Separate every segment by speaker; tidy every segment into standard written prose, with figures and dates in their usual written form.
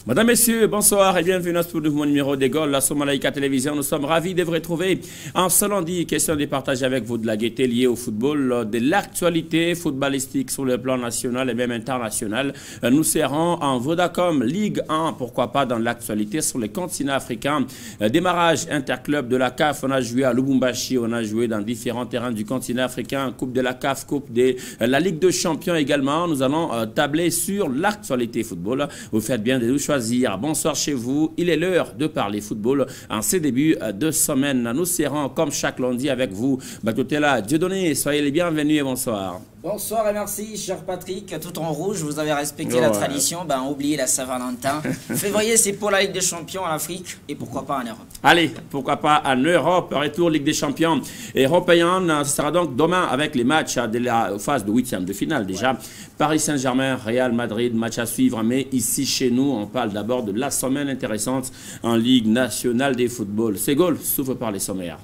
Speaker 1: Madame, Messieurs, bonsoir et bienvenue à ce nouveau numéro des Gaules, la Somalaïka Télévision. Nous sommes ravis de vous retrouver en ce lundi. Question de partager avec vous de la gaieté liée au football, de l'actualité footballistique sur le plan national et même international. Nous serons en Vodacom Ligue 1, pourquoi pas dans l'actualité sur le continent africain. Démarrage interclub de la CAF, on a joué à Lubumbashi, on a joué dans différents terrains du continent africain. Coupe de la CAF, Coupe de la Ligue de Champions également. Nous allons tabler sur l'actualité football. Vous faites bien de nous choisir. Bonsoir chez vous, il est l'heure de parler football en ces débuts de semaine. Nous serons comme chaque lundi avec vous. Batotela, Dieudonné, soyez les bienvenus et bonsoir.
Speaker 2: Bonsoir et merci, cher Patrick. Tout en rouge, vous avez respecté la tradition, oubliez la Saint-Valentin. Février, c'est pour la Ligue des Champions en Afrique et pourquoi pas en Europe.
Speaker 1: Allez, pourquoi pas en Europe, retour Ligue des Champions européenne. Ce sera donc demain avec les matchs de la phase de 8e de finale déjà. Ouais. Paris Saint-Germain, Real Madrid, match à suivre. Mais ici, chez nous, on parle d'abord de la semaine intéressante en Ligue nationale des footballs. Ségol s'ouvre par les sommaires.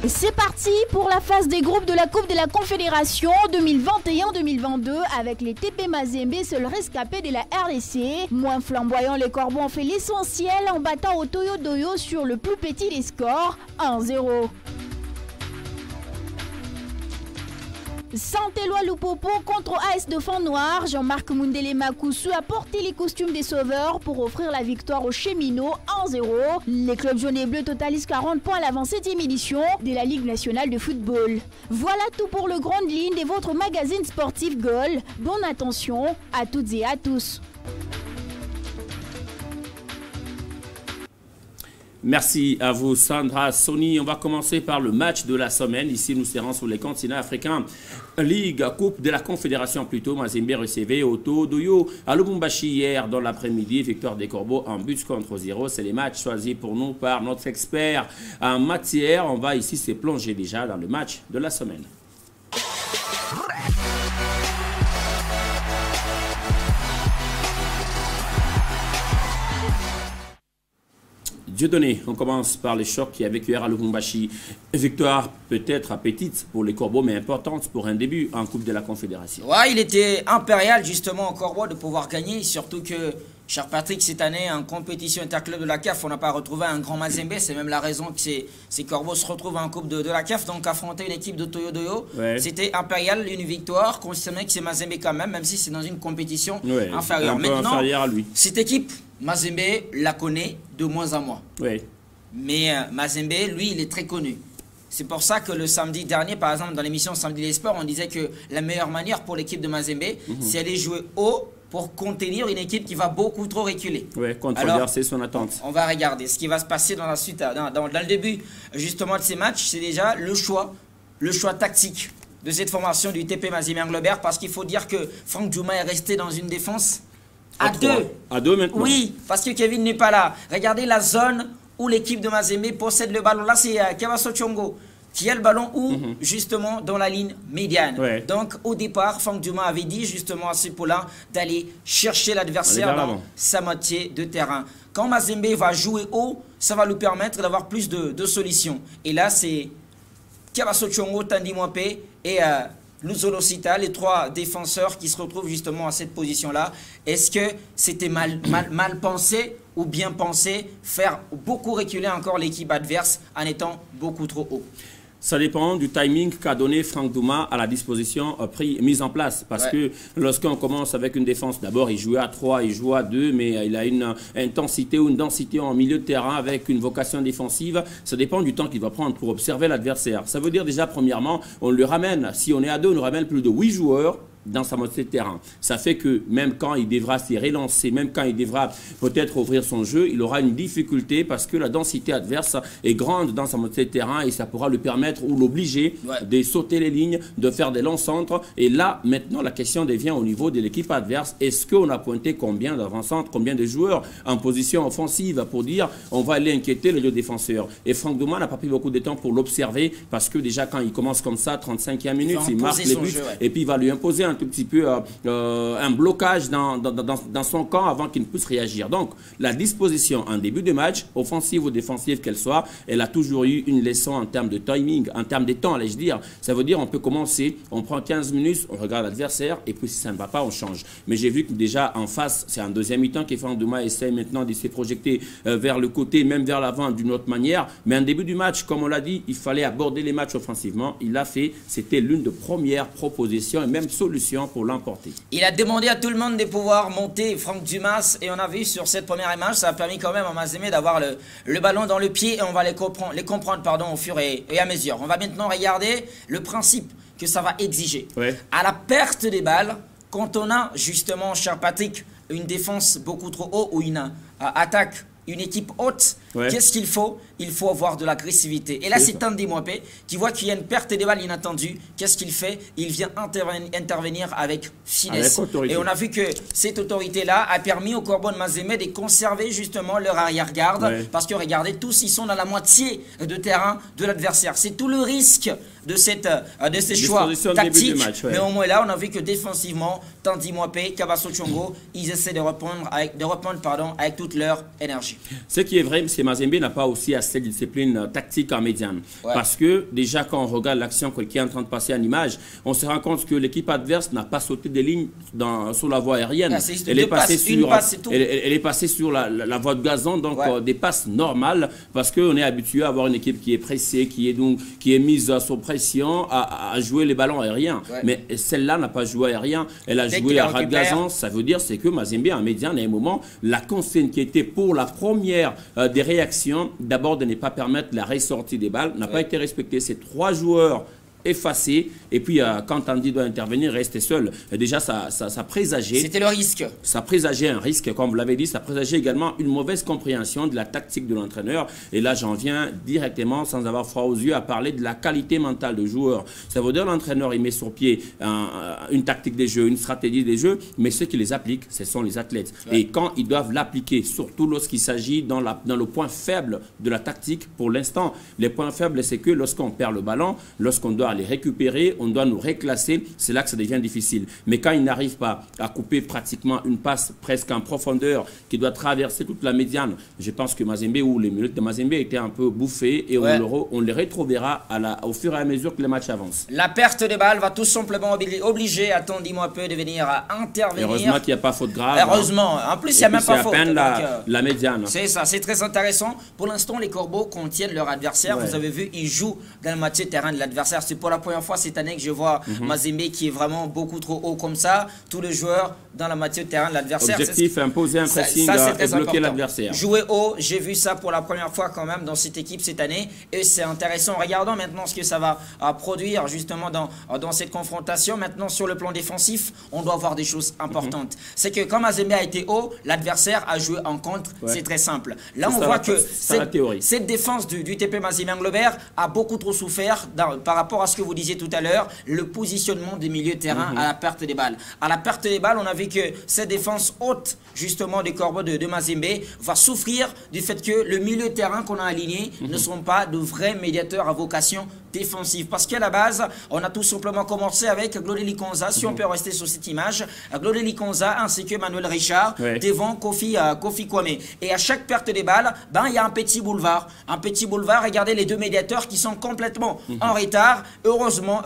Speaker 3: C'est parti pour la phase des groupes de la Coupe de la Confédération 2021-2022 avec les TP Mazembe, seul rescapé de la RDC. Moins flamboyant, les Corbeaux ont fait l'essentiel en battant au Toyo Doyo sur le plus petit des scores, 1-0. Saint-Éloi Lupopo contre AS Dauphin Noir. Jean-Marc Mundele Makusu a porté les costumes des sauveurs pour offrir la victoire aux Cheminots 1-0. Les clubs jaunes et bleus totalisent 40 points à l'avant 7e édition de la Ligue nationale de football. Voilà tout pour le Grande Ligne de votre magazine sportif Gaulle. Bonne attention à toutes et à tous.
Speaker 1: Merci à vous Sandra, Sony. On va commencer par le match de la semaine. Ici, nous serons sur les continents africains. Ligue, Coupe de la Confédération plutôt. Mazembe recevait Oto Doyo à Lubumbashi hier dans l'après-midi. Victoire des Corbeaux en but contre 0. C'est les matchs choisis pour nous par notre expert en matière. On va ici se plonger déjà dans le match de la semaine. Dieudonné, on commence par les chocs qu'il y a vécu hier à Lubumbashi. Victoire peut-être petite pour les Corbeaux, mais importante pour un début en Coupe de la Confédération.
Speaker 2: Ouais, il était impérial justement aux Corbeaux de pouvoir gagner, surtout que, cher Patrick, cette année, en compétition interclub de la CAF, on n'a pas retrouvé un grand Mazembe. C'est même la raison que ces Corbeaux se retrouvent en Coupe de la CAF. Donc, affronter une équipe de Toyo Doyo, c'était impérial, une victoire. Considéré que c'est Mazembe quand même si c'est dans une compétition inférieure. Maintenant,
Speaker 1: inférieur à lui.
Speaker 2: Cette équipe, Mazembe la connaît de moins en moins.
Speaker 1: Oui.
Speaker 2: Mais Mazembe, lui, il est très connu. C'est pour ça que le samedi dernier, par exemple, dans l'émission Samedi les Sports, on disait que la meilleure manière pour l'équipe de Mazembe, c'est aller jouer haut pour contenir une équipe qui va beaucoup trop reculer.
Speaker 1: Oui, contreverser son attente.
Speaker 2: On va regarder ce qui va se passer dans la suite, dans le début justement de ces matchs. C'est déjà le choix tactique de cette formation du TP Mazembe Anglebert, parce qu'il faut dire que Franck Djouma est resté dans une défense à deux.
Speaker 1: À deux maintenant.
Speaker 2: Oui, parce que Kevin n'est pas là. Regardez la zone où l'équipe de Mazembe possède le ballon. Là, c'est Kawaso Chongo qui a le ballon justement dans la ligne médiane. Ouais. Donc, au départ, Franck Djouma avait dit justement à ce point-là d'aller chercher l'adversaire dans sa moitié de terrain. Quand Mazembe va jouer haut, ça va lui permettre d'avoir plus de solutions. Et là, c'est Kawaso Chongo, Tandy Mwapé et Luzolo Sita, les trois défenseurs qui se retrouvent justement à cette position-là. Est-ce que c'était mal pensé ou bien pensé, faire beaucoup reculer encore l'équipe adverse en étant beaucoup trop haut?
Speaker 1: Ça dépend du timing qu'a donné Franck Djouma à la disposition mise en place. Parce que lorsqu'on commence avec une défense, d'abord il jouait à 3, il joue à 2, mais il a une intensité ou une densité en milieu de terrain avec une vocation défensive. Ça dépend du temps qu'il va prendre pour observer l'adversaire. Ça veut dire déjà, premièrement, on le ramène, si on est à 2, on nous ramène plus de 8 joueurs dans sa moitié de terrain. Ça fait que même quand il devra se relancer, même quand il devra peut-être ouvrir son jeu, il aura une difficulté parce que la densité adverse est grande dans sa moitié de terrain et ça pourra lui permettre ou l'obliger de sauter les lignes, de faire des longs centres. Et là, maintenant, la question devient au niveau de l'équipe adverse. Est-ce qu'on a pointé combien d'avant-centres, combien de joueurs en position offensive pour dire on va aller inquiéter le défenseur? Et Franck Djouma n'a pas pris beaucoup de temps pour l'observer parce que déjà quand il commence comme ça, 35e minute, il marque les buts et puis il va lui imposer un tout petit peu un blocage dans son camp avant qu'il ne puisse réagir. Donc, la disposition en début de match, offensive ou défensive qu'elle soit, elle a toujours eu une leçon en termes de timing, en termes de temps, allais-je dire. Ça veut dire on peut commencer, on prend 15 minutes, on regarde l'adversaire et puis si ça ne va pas, on change. Mais j'ai vu que déjà en face, c'est en deuxième mi-temps que Franck Douma essaie maintenant de se projeter vers le côté, même vers l'avant d'une autre manière. Mais en début du match, comme on l'a dit, il fallait aborder les matchs offensivement. Il l'a fait. C'était l'une des premières propositions et même solutions pour l'emporter.
Speaker 2: Il a demandé à tout le monde de pouvoir monter Franck Dumas et on a vu sur cette première image, ça a permis quand même à Mazembe d'avoir le ballon dans le pied et on va les comprendre au fur et à mesure. On va maintenant regarder le principe que ça va exiger. Ouais. À la perte des balles, quand on a justement, cher Patrick, une défense beaucoup trop haute ou une attaque, une équipe haute, qu'est-ce qu'il faut? Il faut avoir de l'agressivité. Et là, c'est Tandy Mwape qui voit qu'il y a une perte des balles inattendue. Qu'est-ce qu'il fait? Il vient intervenir avec finesse. Et on a vu que cette autorité-là a permis au Corbeaux de Mazembe de conserver justement leur arrière-garde. Parce que regardez, tous ils sont dans la moitié de terrain de l'adversaire. C'est tout le risque de ces choix tactiques. Mais au moins là, on a vu que défensivement, Tandy Mwape, Kabaso Tchongo, ils essaient de reprendre avec toute leur énergie.
Speaker 1: Ce qui est vrai, c'est que Mazembe n'a pas aussi assez de discipline tactique en médiane. Parce que déjà, quand on regarde l'action qui est en train de passer en image, on se rend compte que l'équipe adverse n'a pas sauté des lignes sur la voie aérienne. Elle est passée sur la voie de gazon, donc des passes normales, parce qu'on est habitué à avoir une équipe qui est pressée, qui est mise sous pression à jouer les ballons aériens. Mais celle-là n'a pas joué aérien, elle a joué à ras de gazon. Ça veut dire que Mazembe en médiane, à un moment, la consigne qui était pour la première des réactions, d'abord de ne pas permettre la ressortie des balles, n'a pas été respectée. Ces 3 joueurs effacés, et puis quand Tandy doit intervenir, rester seul. Et déjà, ça présageait.
Speaker 2: C'était le risque.
Speaker 1: Ça présageait un risque, comme vous l'avez dit, ça présageait également une mauvaise compréhension de la tactique de l'entraîneur. Et là, j'en viens directement, sans avoir froid aux yeux, à parler de la qualité mentale de joueur. Ça veut dire l'entraîneur, il met sur pied une tactique des jeux, une stratégie des jeux, mais ceux qui les appliquent, ce sont les athlètes. Et quand ils doivent l'appliquer, surtout lorsqu'il s'agit dans le point faible de la tactique, pour l'instant, les points faibles, c'est que lorsqu'on perd le ballon, lorsqu'on doit les récupérer, on doit nous reclasser, c'est là que ça devient difficile. Mais quand il n'arrive pas à couper pratiquement une passe presque en profondeur qui doit traverser toute la médiane, je pense que Mazembe ou les minutes de Mazembe étaient un peu bouffés et on les retrouvera au fur et à mesure que le match avance.
Speaker 2: La perte de balle va tout simplement obliger à Tandy Mwape de venir intervenir.
Speaker 1: Heureusement qu'il n'y a pas faute grave.
Speaker 2: Heureusement. En plus, il n'y a même pas faute.
Speaker 1: C'est à peine la médiane.
Speaker 2: C'est ça, c'est très intéressant. Pour l'instant, les Corbeaux contiennent leur adversaire. Vous avez vu, ils jouent dans le moitié de terrain de l'adversaire. C'est pour la première fois cette année que je vois Mazembe qui est vraiment beaucoup trop haut comme ça. Tous les joueurs dans la moitié de terrain de l'adversaire.
Speaker 1: Objectif, imposer un pressing et bloquer l'adversaire.
Speaker 2: Jouer haut, j'ai vu ça pour la première fois quand même dans cette équipe cette année. Et c'est intéressant. Regardons maintenant ce que ça va produire justement dans cette confrontation. Maintenant, sur le plan défensif, on doit voir des choses importantes. C'est que quand Mazembe a été haut, l'adversaire a joué en contre. C'est très simple. Là, on voit que cette défense du TP Mazembe Anglebert a beaucoup trop souffert par rapport à ce que vous disiez tout à l'heure, le positionnement des milieux de terrain à la perte des balles. À la perte des balles, on a vu que cette défense haute, justement, des Corbeaux de Mazembe, va souffrir du fait que le milieu de terrain qu'on a aligné ne sont pas de vrais médiateurs à vocation défensive. Parce qu'à la base, on a tout simplement commencé avec Glodé Likonza, si on peut rester sur cette image, Glodé Likonza ainsi que Manuel Richard, devant Kofi Kwame. Et à chaque perte des balles, il y a un petit boulevard. Un petit boulevard, regardez les deux médiateurs qui sont complètement en retard. Heureusement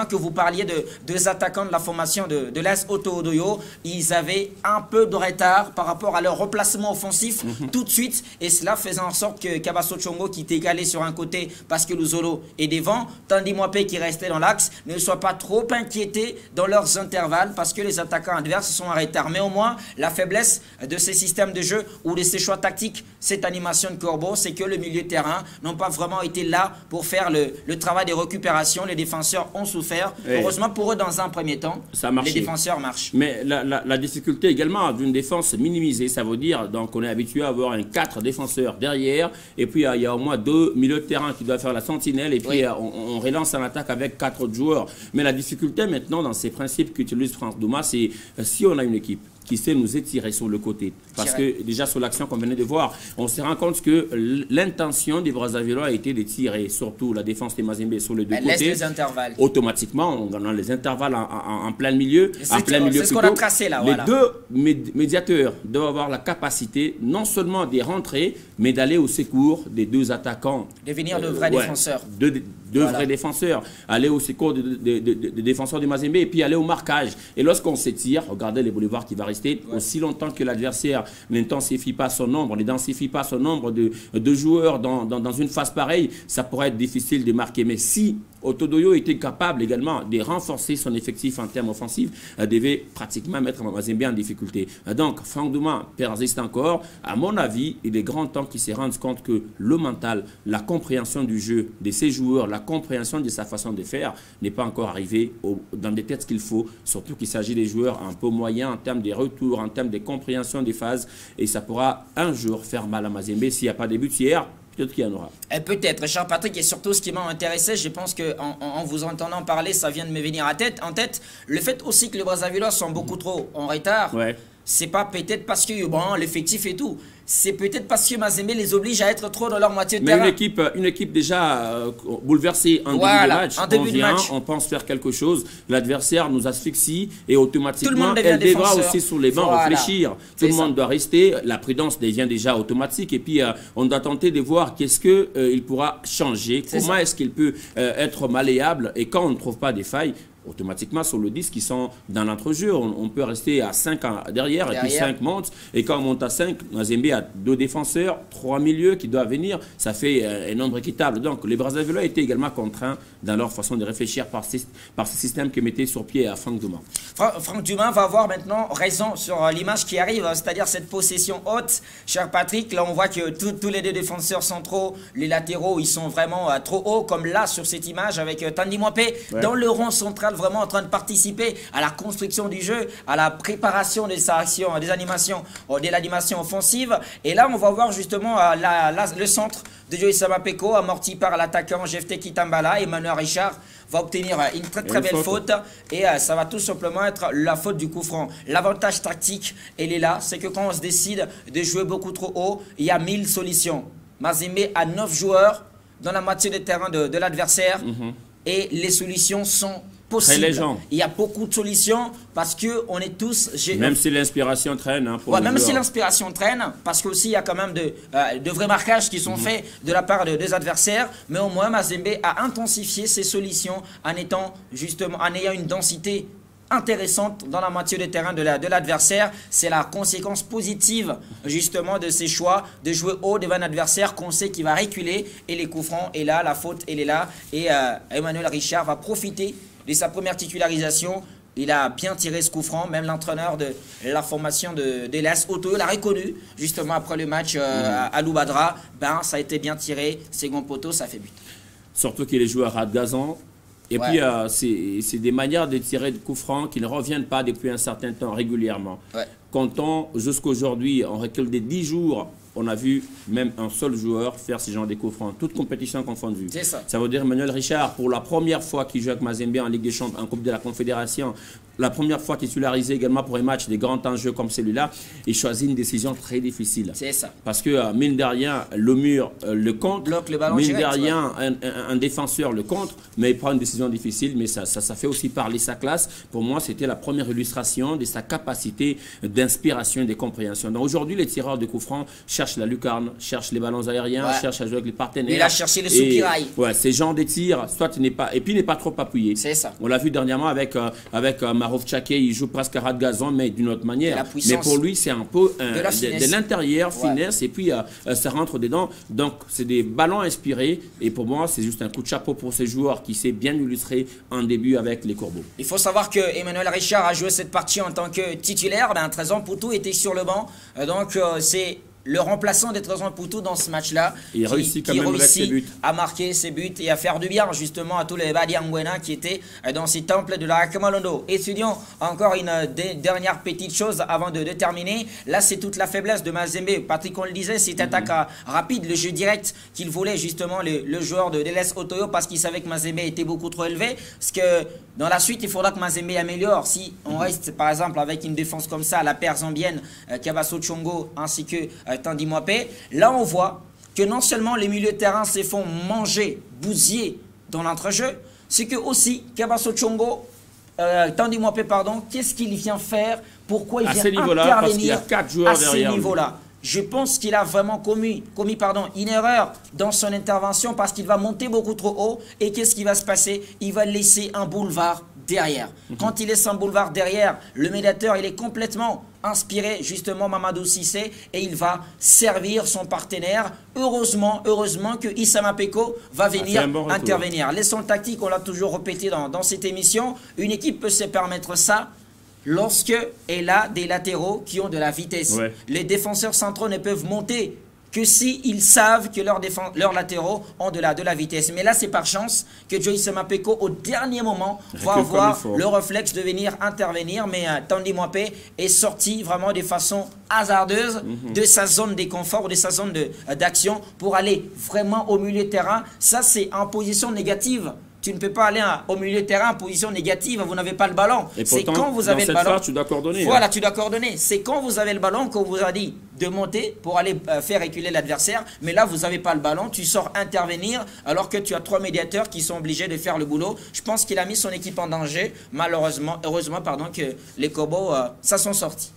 Speaker 2: que vous parliez de deux attaquants de la formation de l'AS Oto-Odoyo. Ils avaient un peu de retard par rapport à leur replacement offensif tout de suite. Et cela faisait en sorte que Kabaso Tchongo, qui était égalé sur un côté parce que Luzolo est devant, Tandy Mwape qui restait dans l'axe, ne soit pas trop inquiétés dans leurs intervalles parce que les attaquants adverses sont en retard. Mais au moins, la faiblesse de ces systèmes de jeu ou de ces choix tactiques, cette animation de Corbeau, c'est que le milieu de terrain n'ont pas vraiment été là pour faire le travail de récupération. Les défenseurs ont souffert. Heureusement pour eux, dans un premier temps, les défenseurs marchent.
Speaker 1: Mais la difficulté également d'une défense minimisée, ça veut dire donc on est habitué à avoir 4 défenseurs derrière et puis il y a au moins 2 milieux de terrain qui doivent faire la sentinelle et puis on relance en attaque avec 4 autres joueurs. Mais la difficulté maintenant dans ces principes qu'utilise Franck Douma, c'est si on a une équipe qui sait nous étirer sur le côté. Parce que déjà sur l'action qu'on venait de voir, on se rend compte que l'intention des Brazzavillois a été de tirer, surtout la défense des Mazembe sur les deux côtés.
Speaker 2: Laisse les intervalles.
Speaker 1: Automatiquement, on gagne les intervalles en plein milieu.
Speaker 2: C'est ce qu'on a tracé là.
Speaker 1: Les deux médiateurs doivent avoir la capacité non seulement de rentrer, mais d'aller au secours des deux attaquants.
Speaker 2: Devenir de vrais défenseurs.
Speaker 1: Deux vrais défenseurs. Aller au secours des défenseurs du Mazembe et puis aller au marquage. Et lorsqu'on s'étire, regardez les boulevards qui va rester aussi longtemps que l'adversaire n'intensifie pas son nombre, de joueurs dans une phase pareille, ça pourrait être difficile de marquer. Mais si Otodoyo était capable également de renforcer son effectif en termes offensifs, devait pratiquement mettre Mazembe en difficulté. Donc, Franck Douma persiste encore. À mon avis, il est grand temps qu'il se rende compte que le mental, la compréhension du jeu de ses joueurs, la compréhension de sa façon de faire n'est pas encore arrivée dans des têtes qu'il faut, surtout qu'il s'agit des joueurs un peu moyens en termes de retour, en termes de compréhension des phases, et ça pourra un jour faire mal à Mazembe s'il n'y a pas de but hier. Peut-être qu'il y en aura.
Speaker 2: Peut-être, cher Patrick, et surtout ce qui m'a intéressé, je pense qu'en vous entendant parler, ça vient de me venir en tête, le fait aussi que les Brazzavillois sont beaucoup trop en retard. C'est pas peut-être parce que bon, l'effectif et tout. C'est peut-être parce que Mazembe les oblige à être trop dans leur moitié de terrain.
Speaker 1: Mais une équipe déjà bouleversée en début de match. On pense faire quelque chose. L'adversaire nous asphyxie et automatiquement, elle devra aussi sur les bancs réfléchir. Tout le monde doit rester. La prudence devient déjà automatique. Et puis, on doit tenter de voir qu'est-ce qu'il pourra changer. Comment est-ce qu'il peut être malléable. Et quand on ne trouve pas des failles, automatiquement sur le 10 qui sont dans l'entrejeu, on peut rester à 5 derrière et puis 5 montent. Et quand on monte à 5, Mazembe a 2 défenseurs, 3 milieux qui doivent venir. Ça fait un nombre équitable. Donc les Brazzavillois étaient également contraints dans leur façon de réfléchir par ce système que mettait sur pied à Franck Douma.
Speaker 2: Franck Douma va avoir maintenant raison sur l'image qui arrive, c'est-à-dire cette possession haute. Cher Patrick, là on voit que tous les deux défenseurs centraux, les latéraux, ils sont vraiment trop hauts, comme là sur cette image avec Tandy Mwampé dans le rond central, vraiment en train de participer à la construction du jeu, à la préparation des actions, de l'animation offensive. Et là, on va voir justement le centre de Joey Samapeko, amorti par l'attaquant Jephté Kitambala. Emmanuel Richard va obtenir une très belle faute. Et ça va tout simplement être la faute du coup franc. L'avantage tactique, elle est là, c'est que quand on se décide de jouer beaucoup trop haut, il y a 1000 solutions. Mazembe a 9 joueurs dans la moitié du terrain de l'adversaire. Et les solutions sont possibles. Il y a beaucoup de solutions parce que on est tous...
Speaker 1: Même si l'inspiration traîne. Hein,
Speaker 2: même si l'inspiration traîne, parce qu'aussi il y a quand même de vrais marquages qui sont faits de la part des adversaires. Mais au moins Mazembe a intensifié ses solutions en ayant une densité intéressante dans la moitié de terrain de l'adversaire. C'est la conséquence positive justement de ces choix de jouer haut devant un adversaire qu'on sait qu'il va reculer, et les coups francs, et là la faute elle est là, et Emmanuel Richard va profiter de sa première titularisation. Il a bien tiré ce coup franc, même l'entraîneur de la formation de l'AS Otoyo l'a reconnu justement après le match à Loubadra. Ça a été bien tiré, second poteau, ça fait but.
Speaker 1: Surtout qu'il est joué à ras de gazon. Et puis, c'est des manières de tirer de coups francs qui ne reviennent pas depuis un certain temps régulièrement. Comptons jusqu'à aujourd'hui, on recule des 10 jours, on a vu même un seul joueur faire ce genre de coups francs, toute compétition confondue. Ça veut dire Emmanuel Richard, pour la première fois qu'il joue avec Mazembe en Ligue des Champions, en Coupe de la Confédération, la première fois titularisé également pour un match des grands enjeux comme celui-là, il choisit une décision très difficile.
Speaker 2: C'est ça.
Speaker 1: Parce que, mine de rien, le mur le contre,
Speaker 2: bloque le ballon
Speaker 1: mine de rien, un défenseur le contre, mais il prend une décision difficile, mais ça fait aussi parler sa classe. Pour moi, c'était la première illustration de sa capacité d'inspiration et de compréhension. Donc aujourd'hui, les tireurs de coups francs cherchent la lucarne, cherchent les ballons aériens, cherchent à jouer avec les partenaires.
Speaker 2: Il a cherché le soupirail.
Speaker 1: Ces genres de tirs, soit n'est pas, et puis n'est pas trop appuyé.
Speaker 2: C'est ça.
Speaker 1: On l'a vu dernièrement avec Marov Tchaké, il joue presque à ras de gazon, mais d'une autre manière. Mais pour lui, c'est un peu de l'intérieur, finesse, et puis ça rentre dedans. Donc, c'est des ballons inspirés, et pour moi, c'est juste un coup de chapeau pour ces joueurs qui s'est bien illustré en début avec les Corbeaux.
Speaker 2: Il faut savoir que Emmanuel Richard a joué cette partie en tant que titulaire. 13 ans, Poutou était sur le banc. Donc, c'est le remplaçant d'être Poutou dans ce match-là,
Speaker 1: il réussit quand même avec ses buts,
Speaker 2: à marquer ses buts et à faire du bien justement à tous les Badiangwena qui étaient dans ces temples de la Kamalondo. Étudions encore une dernière petite chose avant de terminer. Là, c'est toute la faiblesse de Mazembe. Patrick, on le disait, cette attaque rapide, le jeu direct qu'il voulait justement le joueur de Deles Otoyo parce qu'il savait que Mazembe était beaucoup trop élevé. Parce que dans la suite, il faudra que Mazembe améliore. Si on reste par exemple avec une défense comme ça, la paire zambienne, Kabaso Chongo ainsi que Tandy Mwape, là on voit que non seulement les milieux de terrain se font manger, bousiller dans l'entrejeu, c'est que aussi Kabaso Chongo, Tandy Mwape, pardon, qu'est-ce qu'il vient faire? Pourquoi il vient intervenir
Speaker 1: parce qu'il y a 4 joueurs
Speaker 2: à ce niveau-là? Je pense qu'il a vraiment commis une erreur dans son intervention parce qu'il va monter beaucoup trop haut. Et qu'est-ce qui va se passer? Il va laisser un boulevard derrière. Quand il laisse un boulevard derrière, le médiateur, il est complètement inspiré, justement, Mamadou Cissé, et il va servir son partenaire. Heureusement que Issa Mapeko va venir intervenir. Les sons tactiques, on l'a toujours répété dans cette émission, une équipe peut se permettre ça lorsque elle a des latéraux qui ont de la vitesse. Ouais. Les défenseurs centraux ne peuvent monter que s'ils savent que leurs latéraux ont de la vitesse. Mais là, c'est par chance que Joyce Mapeko, au dernier moment, va avoir le réflexe de venir intervenir. Mais Tandy Mwape est sorti vraiment de façon hasardeuse de sa zone de confort, de sa zone d'action pour aller vraiment au milieu de terrain. Ça, c'est en position négative. Tu ne peux pas aller au milieu de terrain en position négative, vous n'avez pas le ballon. C'est quand vous avez le ballon.
Speaker 1: Tu dois coordonner.
Speaker 2: Voilà, tu dois coordonner. C'est quand vous avez le ballon qu'on vous a dit de monter pour aller faire reculer l'adversaire. Mais là, vous n'avez pas le ballon, tu sors intervenir alors que tu as 3 médiateurs qui sont obligés de faire le boulot. Je pense qu'il a mis son équipe en danger. Malheureusement, heureusement, que les Cobos, ça sont sortis.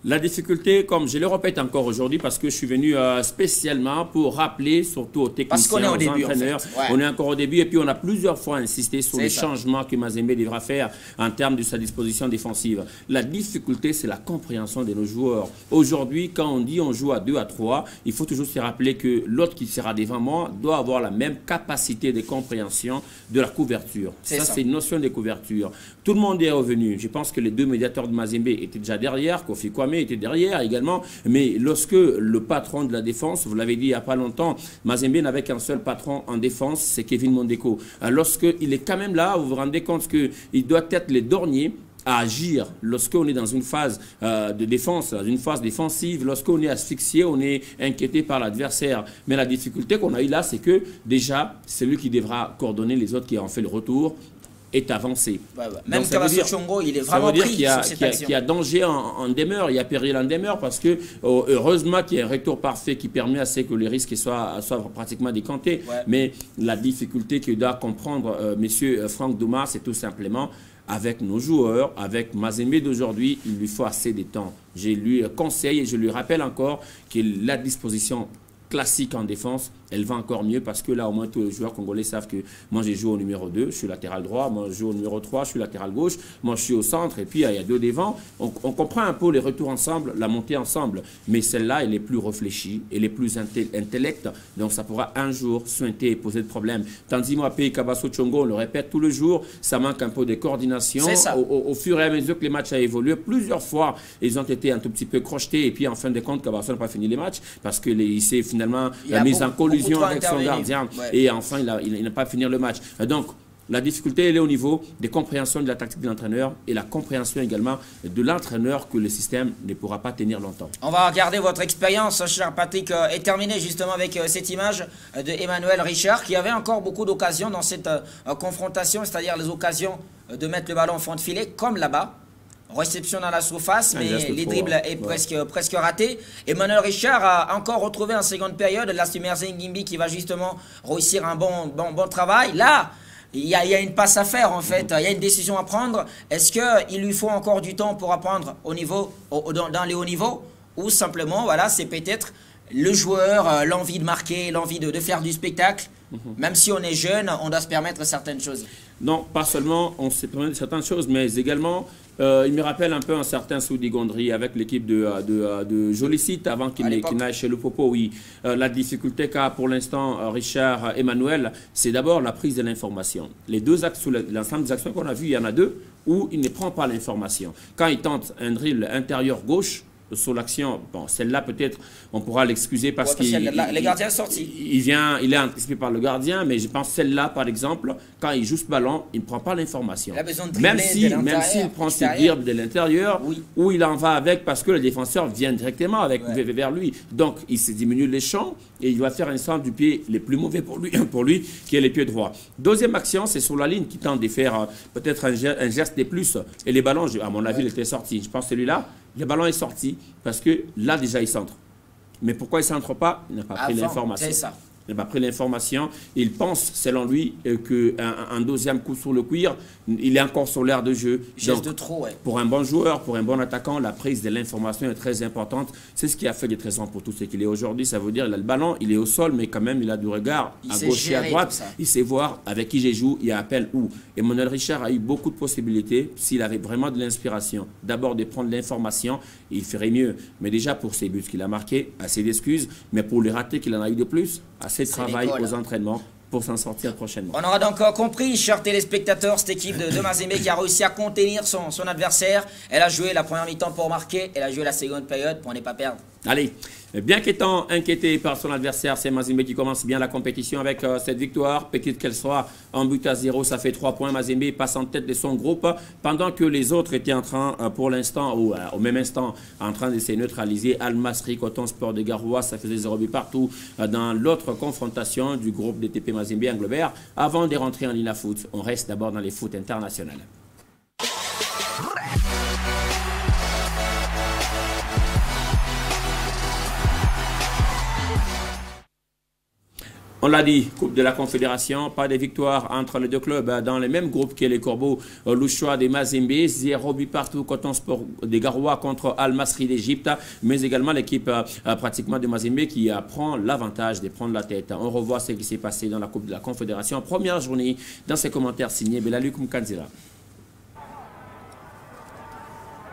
Speaker 1: La difficulté, comme je le répète encore aujourd'hui, parce que je suis venu spécialement pour rappeler, surtout aux techniciens, aux entraîneurs, on est encore au début, et puis on a plusieurs fois insisté sur les changements que Mazembe devra faire en termes de sa disposition défensive. La difficulté, c'est la compréhension de nos joueurs. Aujourd'hui, quand on dit on joue à 2 à 3, il faut toujours se rappeler que l'autre qui sera devant moi doit avoir la même capacité de compréhension de la couverture. Ça, c'est une notion de couverture. Tout le monde est revenu. Je pense que les 2 médiateurs de Mazembe étaient déjà derrière, Kofi Kwame était derrière également, mais lorsque le patron de la défense, vous l'avez dit il n'y a pas longtemps, Mazembe n'avait qu'un seul patron en défense, c'est Kevin Mondeko. Lorsqu'il est quand même là, vous vous rendez compte qu'il doit être le dernier à agir lorsqu'on est dans une phase de défense, dans une phase défensive, lorsqu'on est asphyxié, on est inquiété par l'adversaire. Mais la difficulté qu'on a eu là, c'est que déjà, c'est lui qui devra coordonner les autres qui ont fait le retour, est avancé.
Speaker 2: Même Kabaso Chongo, il est vraiment pris sur cette action.
Speaker 1: Qu'il y a danger en demeure, il y a péril en demeure, parce que heureusement qu'il y a un retour parfait qui permet à ce que les risques soient pratiquement décantés. Mais la difficulté que doit comprendre M. Franck Douma, c'est tout simplement avec nos joueurs, avec Mazembe d'aujourd'hui, il lui faut assez de temps. Je lui conseille et je lui rappelle encore que la disposition classique en défense, elle va encore mieux parce que là, au moins, tous les joueurs congolais savent que moi, j'ai joué au numéro 2, je suis latéral droit, moi, je joue au numéro 3, je suis latéral gauche, moi, je suis au centre, et puis il y a 2 devant. On comprend un peu les retours ensemble, la montée ensemble, mais celle-là, elle est plus réfléchie, elle est plus intellecte, donc ça pourra un jour sointer et poser de problème. Tandy Mwape et Kabaso Chongo, on le répète tous les jours, ça manque un peu de coordination. Au fur et à mesure que les matchs ont évolué, plusieurs fois, ils ont été un tout petit peu crochetés, et puis en fin de compte, Kabaso n'a pas fini les matchs, parce qu'il s'est finalement mis en collision avec son gardien et enfin il n'a pas fini le match. Donc la difficulté elle est au niveau des compréhensions de la tactique de l'entraîneur et la compréhension également de l'entraîneur que le système ne pourra pas tenir longtemps.
Speaker 2: On va regarder votre expérience, cher Patrick, et terminer justement avec cette image de Emmanuel Richard qui avait encore beaucoup d'occasions dans cette confrontation, c'est-à-dire les occasions de mettre le ballon au fond de filet comme là-bas. Réception dans la surface, mais les dribbles est presque raté. Emmanuel Richard a encore retrouvé en seconde période. Là, c'est Merzen Gimbi qui va justement réussir un bon travail. Là, il y a une passe à faire en fait. Il y a une décision à prendre. Est-ce qu'il lui faut encore du temps pour apprendre dans les hauts niveaux? Ou simplement, voilà, c'est peut-être le joueur, l'envie de marquer, l'envie de faire du spectacle. Même si on est jeune, on doit se permettre certaines choses.
Speaker 1: Non, pas seulement on se permet certaines choses, mais également, il me rappelle un peu un certain Soudi Gondry avec l'équipe de Jolicite avant qu'il n'aille chez le Popo. Oui, la difficulté qu'a pour l'instant Richard Emmanuel, c'est d'abord la prise de l'information. Les 2 axes, l'ensemble des actions qu'on a vues, il y en a 2 où il ne prend pas l'information. Quand il tente un drill intérieur gauche, sur l'action. Bon, celle-là, peut-être, on pourra l'excuser parce que
Speaker 2: les gardiens sont sortis.
Speaker 1: Il est anticipé par le gardien, mais je pense celle-là, par exemple, quand il joue ce ballon, il ne prend pas l'information. Même s'il prend ses dribbles de l'intérieur, ou il en va avec parce que le défenseur vient directement vers lui. Donc, il se diminue les champs et il va faire un centre du pied les plus mauvais pour lui, qui est les pieds droits. Deuxième action, c'est sur la ligne qui tente de faire peut-être un geste de plus. Et les ballons, à mon avis, il était sorti. Je pense que celui-là, le ballon est sorti parce que là, déjà, il centre. Mais pourquoi il ne centre pas? Il n'a pas pris l'information. C'est ça. Il n'a pas pris l'information. Il pense, selon lui, qu'un deuxième coup sur le cuir, il est encore sur l'air de jeu.
Speaker 2: Geste de trop, ouais.
Speaker 1: Pour un bon joueur, pour un bon attaquant, la prise de l'information est très importante. C'est ce qui a fait des trésors pour tout ce qu'il est aujourd'hui. Ça veut dire qu'il a le ballon, il est au sol, mais quand même, il a du regard à gauche et à droite. Il sait voir avec qui je joue, il appelle où. Emmanuel Richard a eu beaucoup de possibilités. S'il avait vraiment de l'inspiration, d'abord de prendre l'information, il ferait mieux. Mais déjà, pour ses buts qu'il a marqués, assez d'excuses. Mais pour les ratés qu'il en a eu de plus, assez de travail aux entraînements pour s'en sortir prochainement.
Speaker 2: On aura donc compris, chers téléspectateurs, cette équipe de Mazembe qui a réussi à contenir son adversaire. Elle a joué la première mi-temps pour marquer, elle a joué la seconde période pour ne pas perdre.
Speaker 1: Allez, bien qu'étant inquiété par son adversaire, c'est Mazembe qui commence bien la compétition avec cette victoire. Petite qu'elle soit, en but à 0, ça fait 3 points. Mazembe passe en tête de son groupe, pendant que les autres étaient en train, pour l'instant, ou au même instant, en train de se neutraliser. Al Masry, Coton Sport de Garoua, ça faisait 0 but partout dans l'autre confrontation du groupe DTP Mazembe Anglebert. Avant de rentrer en Lina Foot, on reste d'abord dans les foot internationales. On l'a dit, Coupe de la Confédération, pas de victoire entre les deux clubs dans le même groupe que les Corbeaux, Louchois de Mazembe, 0 but partout, Coton Sport de Garoua contre Al Masry d'Égypte, mais également l'équipe pratiquement de Mazembe qui prend l'avantage de prendre la tête. On revoit ce qui s'est passé dans la Coupe de la Confédération. Première journée, dans ses commentaires signés Belaluk Mkanzila.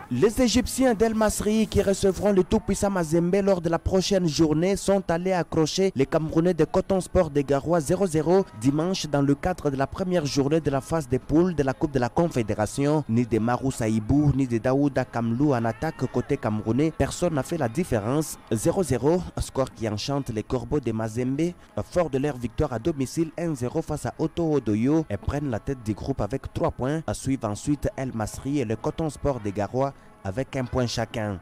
Speaker 4: Les Égyptiens d'El Masry qui recevront le tout-puissant Mazembe lors de la prochaine journée sont allés accrocher les Camerounais de Coton Sport de Garoua 0-0 dimanche dans le cadre de la première journée de la phase des poules de la Coupe de la Confédération. Ni de Marou Saïbou, ni de Daouda Kamlou en attaque côté camerounais, personne n'a fait la différence. 0-0, score qui enchante les Corbeaux de Mazembe, fort de leur victoire à domicile 1-0 face à Otto Odoyo et prennent la tête du groupe avec 3 points. Suivent ensuite El Masry et le Coton Sport de Garoua avec 1 point chacun.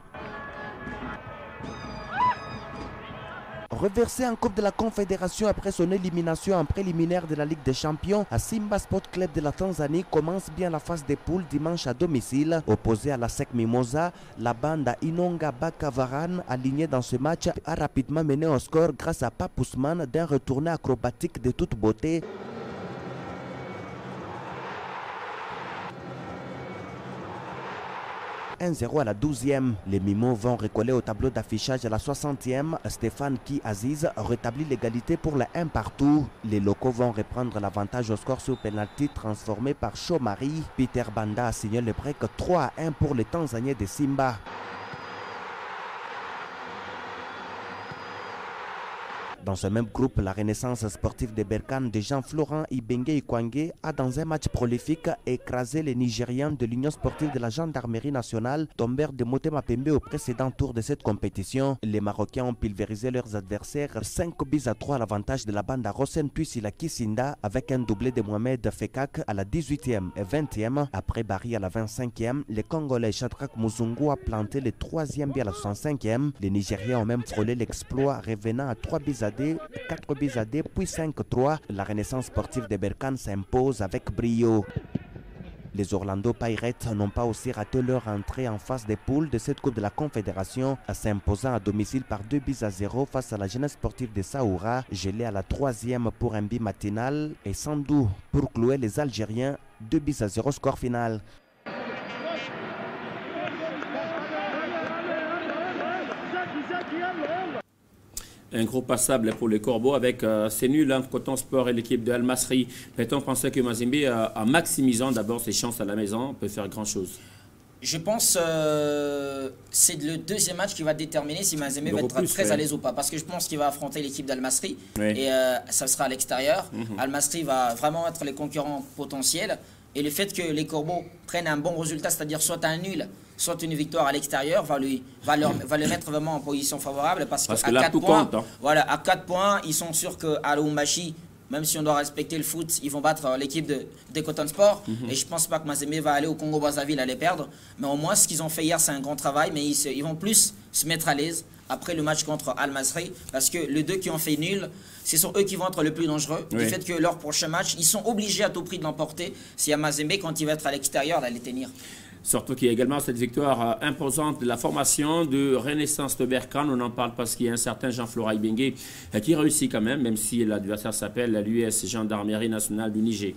Speaker 4: Reversé en Coupe de la Confédération après son élimination en préliminaire de la Ligue des Champions, à Simba Sport Club de la Tanzanie commence bien la phase des poules dimanche à domicile. Opposé à la SEC Mimosa, la bande à Inonga Bakavaran, alignée dans ce match, a rapidement mené au score grâce à Pape Ousmane d'un retourné acrobatique de toute beauté. 1-0 à la 12e. Les Mimos vont recoller au tableau d'affichage à la 60e. Stéphane Ki Aziz rétablit l'égalité pour le 1 partout. Les locaux vont reprendre l'avantage au score sur penalty transformé par Chomari. Peter Banda a signé le break 3-1 pour les Tanzaniens de Simba. Dans ce même groupe, la Renaissance sportive de Berkane de Jean-Florent Ibengue Ikwangé a dans un match prolifique écrasé les Nigérians de l'Union sportive de la Gendarmerie nationale, tombèrent de Motema Pembe au précédent tour de cette compétition. Les Marocains ont pulvérisé leurs adversaires 5-3 à l'avantage de la bande à Rosen Tuisila Kisinda avec un doublé de Mohamed Fekak à la 18e et 20e. Après Barry à la 25e, les Congolais Shadrack Muzungu a planté le 3e but à la 65e. Les Nigériens ont même frôlé l'exploit revenant à 3 buts à 4 buts à 2, puis 5-3. La Renaissance sportive de Berkane s'impose avec brio. Les Orlando Pirates n'ont pas aussi raté leur entrée en phase des poules de cette Coupe de la Confédération, s'imposant à domicile par 2 buts à 0 face à la jeunesse sportive de Saoura, gelée à la 3e pour un but matinal, et Sandou pour clouer les Algériens, 2 buts à 0 score final.
Speaker 1: Un gros passable pour les Corbeaux avec c'est nul entre Coton Sport et l'équipe de Al Masry. Peut-on penser que Mazembe, en maximisant d'abord ses chances à la maison, peut faire grand-chose?
Speaker 2: Je pense que c'est le deuxième match qui va déterminer si Mazembe va être très à l'aise ou pas. Parce que je pense qu'il va affronter l'équipe d'Al Masry et ça sera à l'extérieur. Al Masry va vraiment être les concurrents potentiels. Et le fait que les Corbeaux prennent un bon résultat, c'est-à-dire soit un nul, soit une victoire à l'extérieur, va le mettre vraiment en position favorable. Parce qu'à 4 points, compte, hein. Voilà, à 4 points, ils sont sûrs qu'à Lubumbashi, même si on doit respecter le foot, ils vont battre l'équipe de Cotton Sport. Et je ne pense pas que Mazembe va aller au Congo-Brazzaville aller perdre. Mais au moins, ce qu'ils ont fait hier, c'est un grand travail. Mais ils vont plus se mettre à l'aise après le match contre Al-Masri. Parce que les deux qui ont fait nul, ce sont eux qui vont être le plus dangereux. Oui. Du fait que leur prochain match, ils sont obligés à tout prix de l'emporter. Si à Mazembe, quand il va être à l'extérieur, d'aller tenir.
Speaker 1: Surtout qu'il y a également cette victoire imposante de la formation de Renaissance de Berkane. On en parle parce qu'il y a un certain Jean-Florent Ibenge qui réussit quand même si l'adversaire s'appelle l'US Gendarmerie Nationale du Niger.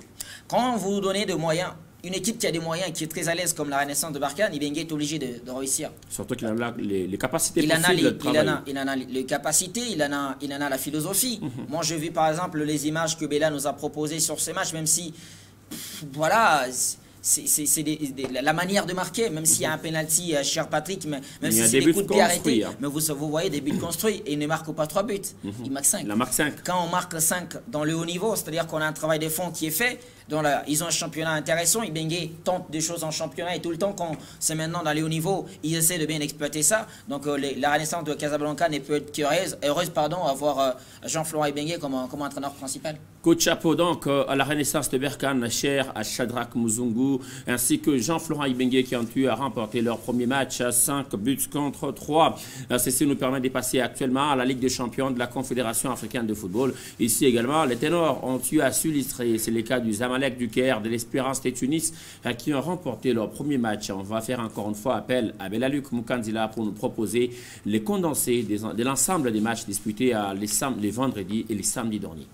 Speaker 2: Quand vous donnez des moyens, une équipe qui a des moyens, qui est très à l'aise comme la Renaissance de Berkane, Ibenge est obligé de réussir.
Speaker 1: Surtout qu'il a les capacités
Speaker 2: il
Speaker 1: possibles de travail.
Speaker 2: Il en a les capacités, il en a la philosophie. Moi, j'ai vu par exemple les images que Bella nous a proposées sur ce match, même si, voilà... C'est la manière de marquer, même s'il y a un penalty, cher Patrick, même si c'est des coups de pied arrêtés. Mais vous voyez des buts construits et il ne marque pas 3 buts. Il marque 5.
Speaker 1: Il en marque 5.
Speaker 2: Quand on marque 5 dans le haut niveau, c'est-à-dire qu'on a un travail de fond qui est fait, ils ont un championnat intéressant. Ibenge tente des choses en championnat et tout le temps, quand c'est maintenant dans le haut niveau, ils essaient de bien exploiter ça. Donc la Renaissance de Casablanca n'est peut être qu'heureuse d'avoir Jean-Florent Ibenge comme entraîneur principal.
Speaker 1: Coach chapeau donc à la Renaissance de Berkane, cher à Shadrack Muzungu, ainsi que Jean-Florent Ibenge qui ont pu remporter leur premier match à 5 buts contre 3. Ceci nous permet de passer actuellement à la Ligue des champions de la Confédération africaine de football. Ici également, les ténors ont eu à s'illustrer. C'est le cas du Zamalek du Caire, de l'Espérance de Tunis qui ont remporté leur premier match. On va faire encore une fois appel à Belaluk Mukanzila pour nous proposer les condensés de l'ensemble des matchs disputés les vendredis et les samedis derniers.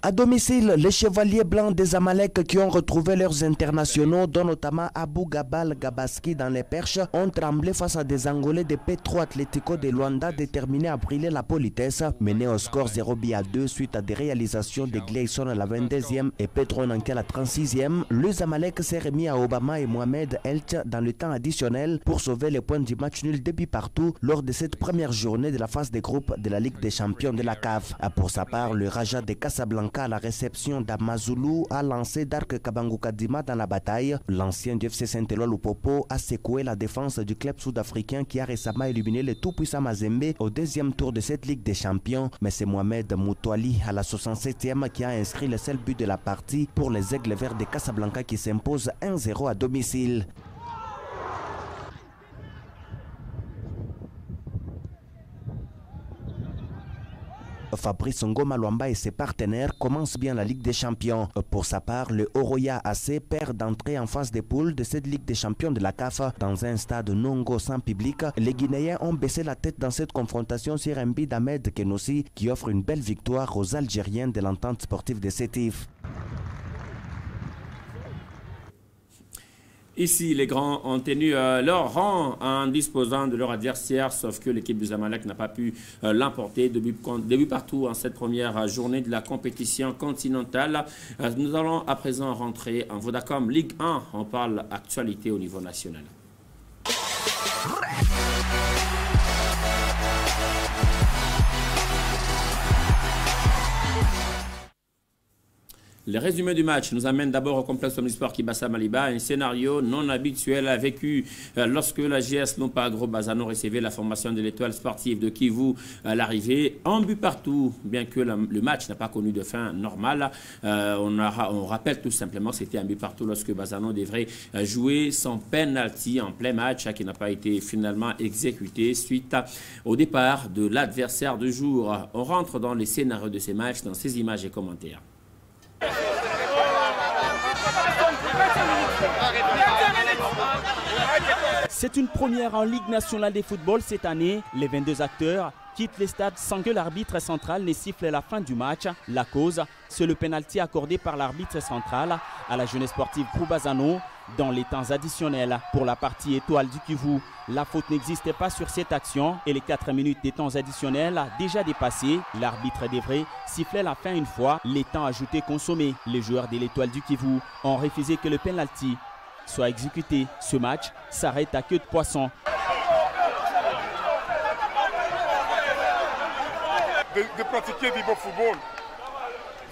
Speaker 4: À domicile, les chevaliers blancs des Zamalek qui ont retrouvé leurs internationaux, dont notamment Abou Gabal Gabaski dans les perches, ont tremblé face à des Angolais de Petro Atlético de Luanda déterminés à brûler la politesse, menés au score 0-2 suite à des réalisations de Gleison à la 22e et Petro Nanké à la 36e. Le Zamalek s'est remis à Obama et Mohamed Elch dans le temps additionnel pour sauver les points du match nul début partout lors de cette première journée de la phase des groupes de la Ligue des champions de la CAF. Pour sa part, le Raja de Casablanca à la réception d'Amazulu a lancé Dark Kabangu Kadima dans la bataille. L'ancien du FC Saint-Éloi Lupopo a secoué la défense du club sud-africain qui a récemment éliminé le tout-puissant Mazembe au deuxième tour de cette Ligue des champions. Mais c'est Mohamed Moutouali à la 67e qui a inscrit le seul but de la partie pour les Aigles Verts de Casablanca qui s'imposent 1-0 à domicile. Fabrice Ngoma Luamba et ses partenaires commencent bien la Ligue des Champions. Pour sa part, le Oroya AC perd d'entrée en phase des poules de cette Ligue des Champions de la CAF. Dans un stade Nongo sans public, les Guinéens ont baissé la tête dans cette confrontation sur un but d'Ahmed Kenossi qui offre une belle victoire aux Algériens de l'entente sportive de Sétif.
Speaker 1: Ici, les grands ont tenu leur rang en disposant de leur adversaire, sauf que l'équipe du Zamalek n'a pas pu l'emporter début partout en cette première journée de la compétition continentale. Nous allons à présent rentrer en Vodacom Ligue 1. On parle actualité au niveau national. Le résumé du match nous amène d'abord au complexe omnisport Kibassa Maliba, un scénario non habituel a vécu lorsque la GS Lompa Agro Bazano recevait la formation de l'étoile sportive de Kivu à l'arrivée. Un but partout, bien que le match n'a pas connu de fin normale. On rappelle tout simplement que c'était un but partout lorsque Bazano devrait jouer son penalty en plein match qui n'a pas été finalement exécuté suite au départ de l'adversaire du jour. On rentre dans les scénarios de ces matchs, dans ces images et commentaires.
Speaker 5: C'est une première en Ligue nationale de football cette année. Les 22 acteurs quittent les stades sans que l'arbitre central ne siffle la fin du match. La cause, c'est le pénalty accordé par l'arbitre central à la jeunesse sportive Koubazano dans les temps additionnels. Pour la partie étoile du Kivu, la faute n'existait pas sur cette action et les 4 minutes des temps additionnels déjà dépassés. L'arbitre devrait siffler la fin une fois, les temps ajoutés consommés. Les joueurs de l'étoile du Kivu ont refusé que le pénalty soit exécuté. Ce match s'arrête à queue de poisson.
Speaker 6: De pratiquer du bon football.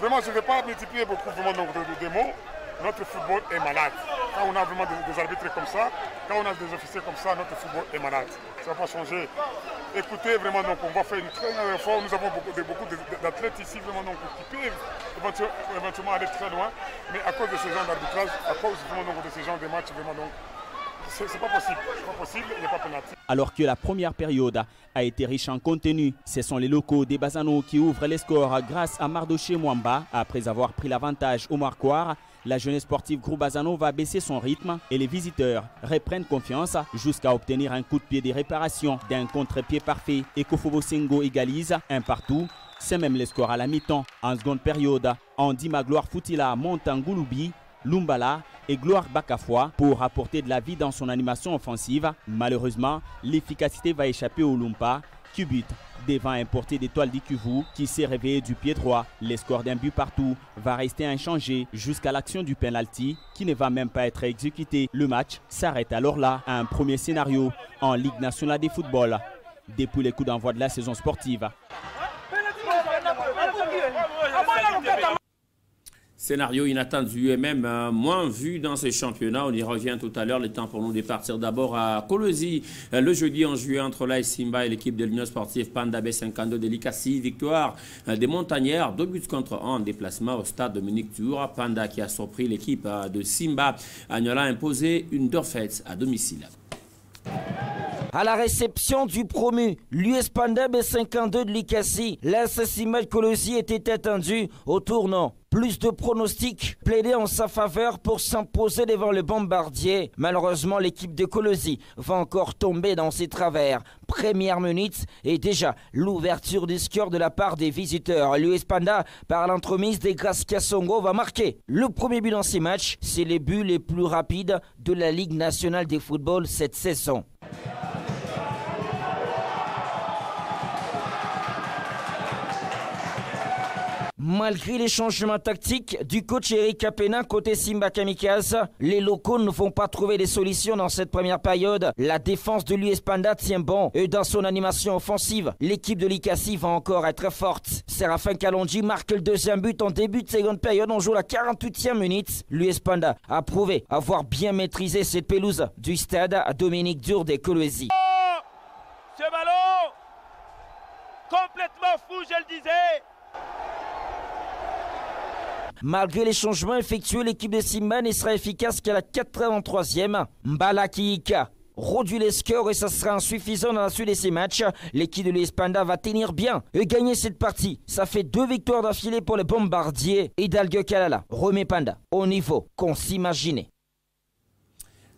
Speaker 6: Vraiment, je ne vais pas multiplier beaucoup vraiment de mots. Notre football est malade. Quand on a vraiment des arbitres comme ça, quand on a des officiers comme ça, notre football est malade. Ça ne va pas changer. Écoutez, vraiment, donc, on va faire une très grande réforme. Nous avons beaucoup d'athlètes ici vraiment, donc, qui peuvent éventuellement aller très loin. Mais à cause de ce genre d'arbitrage, à cause vraiment, donc, de ce genre de matchs, vraiment, donc, c'est pas possible. C'est pas possible, il n'y a pas pénalty.
Speaker 5: Alors que la première période a été riche en contenu, ce sont les locaux des Bazano qui ouvrent les scores grâce à Mardoché Mwamba. Après avoir pris l'avantage au marquoir, la jeunesse sportive Groupe Bazano va baisser son rythme et les visiteurs reprennent confiance jusqu'à obtenir un coup de pied de réparation d'un contre-pied parfait. Et Kofobo Sengo égalise un partout. C'est même le score à la mi-temps. En seconde période, Andy Magloire Foutila monte en Gouloubi, Lumbala et Gloire Bakafoua pour apporter de la vie dans son animation offensive. Malheureusement, l'efficacité va échapper au Lumpa qui bute devant un porté d'étoile d'Ikuvu qui s'est réveillé du pied droit. Le score d'un but partout va rester inchangé jusqu'à l'action du penalty qui ne va même pas être exécuté. Le match s'arrête alors là à un premier scénario en Ligue nationale de football depuis les coups d'envoi de la saison sportive.
Speaker 1: Scénario inattendu et même moins vu dans ces championnats. On y revient tout à l'heure. Le temps pour nous de partir d'abord à Kolwezi. Le jeudi en juillet entre l'AS Simba et l'équipe de l'Union sportive Panda B52 de l'Ikasi. Victoire des Montagnards. 2 buts contre 1 en déplacement au stade Dominique Tour. Panda qui a surpris l'équipe de Simba. Agnola a imposé une défaite à domicile.
Speaker 2: À la réception du promu, l'US Panda B52 de l'Ikasi, l'AS Simba de Kolwezi était attendu au tournant. Plus de pronostics plaidaient en sa faveur pour s'imposer devant le Bombardier. Malheureusement, l'équipe de Kolwezi va encore tomber dans ses travers. Première minute et déjà l'ouverture du score de la part des visiteurs. L'US Panda, par l'entremise des Gracia Songo, va marquer. Le premier but dans ces matchs, c'est les buts les plus rapides de la Ligue nationale de football cette saison. Malgré les changements tactiques du coach Eric Capena côté Simba Kamikaze, les locaux ne vont pas trouver des solutions dans cette première période. La défense de l'US Panda tient bon et dans son animation offensive, l'équipe de l'Ikasi va encore être forte. Séraphin Kalonji marque le deuxième but en début de seconde période. On joue la 48e minute. L'US Panda a prouvé avoir bien maîtrisé cette pelouse du stade à Dominique Dur de Kolwezi.
Speaker 7: Ce ballon, complètement fou, je le disais.
Speaker 2: Malgré les changements effectués, l'équipe de Simba ne sera efficace qu'à la 83e. Mbala Kiika réduit les scores et ça sera insuffisant dans la suite de ces matchs. L'équipe de l'US Panda va tenir bien et gagner cette partie. Ça fait 2 victoires d'affilée pour les Bombardiers. Hidalgo Kalala remet Panda au niveau qu'on s'imaginait.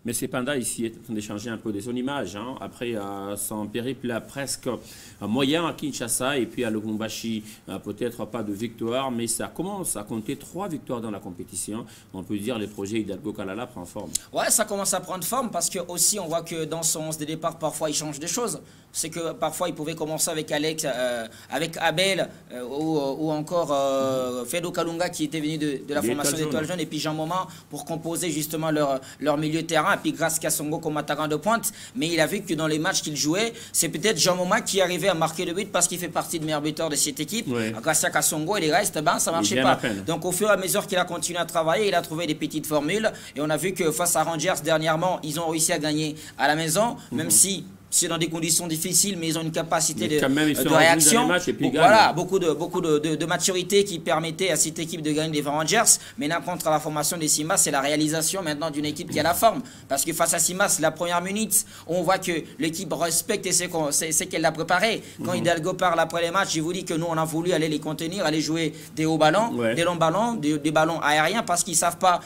Speaker 1: Mais c'est Panda ici est en train d'échanger un peu de son image. Hein. Après son périple presque moyen à Kinshasa et puis à Lubumbashi, peut-être pas de victoire, mais ça commence à compter 3 victoires dans la compétition. On peut dire le projet Hidalgo Kalala prend forme. Ouais, ça commence à prendre forme parce que aussi on voit que dans son 11 de départ, parfois il change des choses. C'est que parfois il pouvait commencer avec Alex, avec Abel ou encore Fedo Kalunga qui était venu de la formation d'Étoile Jaune et puis Jean Moment pour composer justement leur milieu de terrain. Et puis grâce à Songo comme attaquant de pointe, mais il a vu que dans les matchs qu'il jouait, c'est peut-être Jean Moma qui arrivait à marquer le but parce qu'il fait partie des meilleurs buteurs de cette équipe. Oui. Grâce à Kassongo et les restes, ben, ça ne marchait pas. Donc au fur et à mesure qu'il a continué à travailler, il a trouvé des petites formules et on a vu que face à Rangers dernièrement, ils ont réussi à gagner à la maison, même si c'est dans des conditions difficiles, mais ils ont une capacité de réaction. Voilà, beaucoup de maturité qui permettait à cette équipe de gagner des Rangers. Maintenant, contre la formation des Simba, c'est la réalisation maintenant d'une équipe qui a la forme. Parce que face à Simba, c'est la première minute, on voit que l'équipe respecte ce qu'elle a préparé. Quand Hidalgo parle après les matchs, je vous dis que nous, on a voulu aller les contenir, aller jouer des hauts ballons, des longs ballons, des ballons aériens, parce qu'ils ne savent pas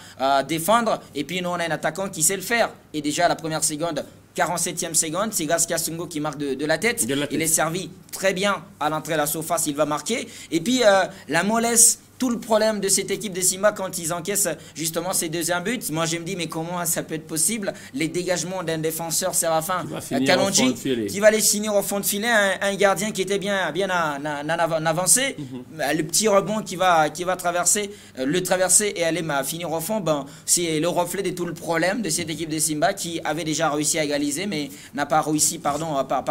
Speaker 1: défendre. Et puis, nous, on a un attaquant qui sait le faire. Et déjà, la première seconde, 47e seconde, c'est Gaskia Songo qui marque de la tête. Il est servi très bien à l'entrée de la surface, il va marquer. Et puis la mollesse, tout le problème de cette équipe de Simba quand ils encaissent justement ces deuxièmes buts. Moi je me dis mais comment ça peut être possible? Les dégagements d'un défenseur Séraphin Kalonji qui va les finir au fond de filet, un gardien qui était bien en avancé, le petit rebond qui va traverser, le traverser et aller finir au fond, ben, c'est le reflet de tout le problème de cette équipe de Simba qui avait déjà réussi à égaliser mais n'a pas réussi par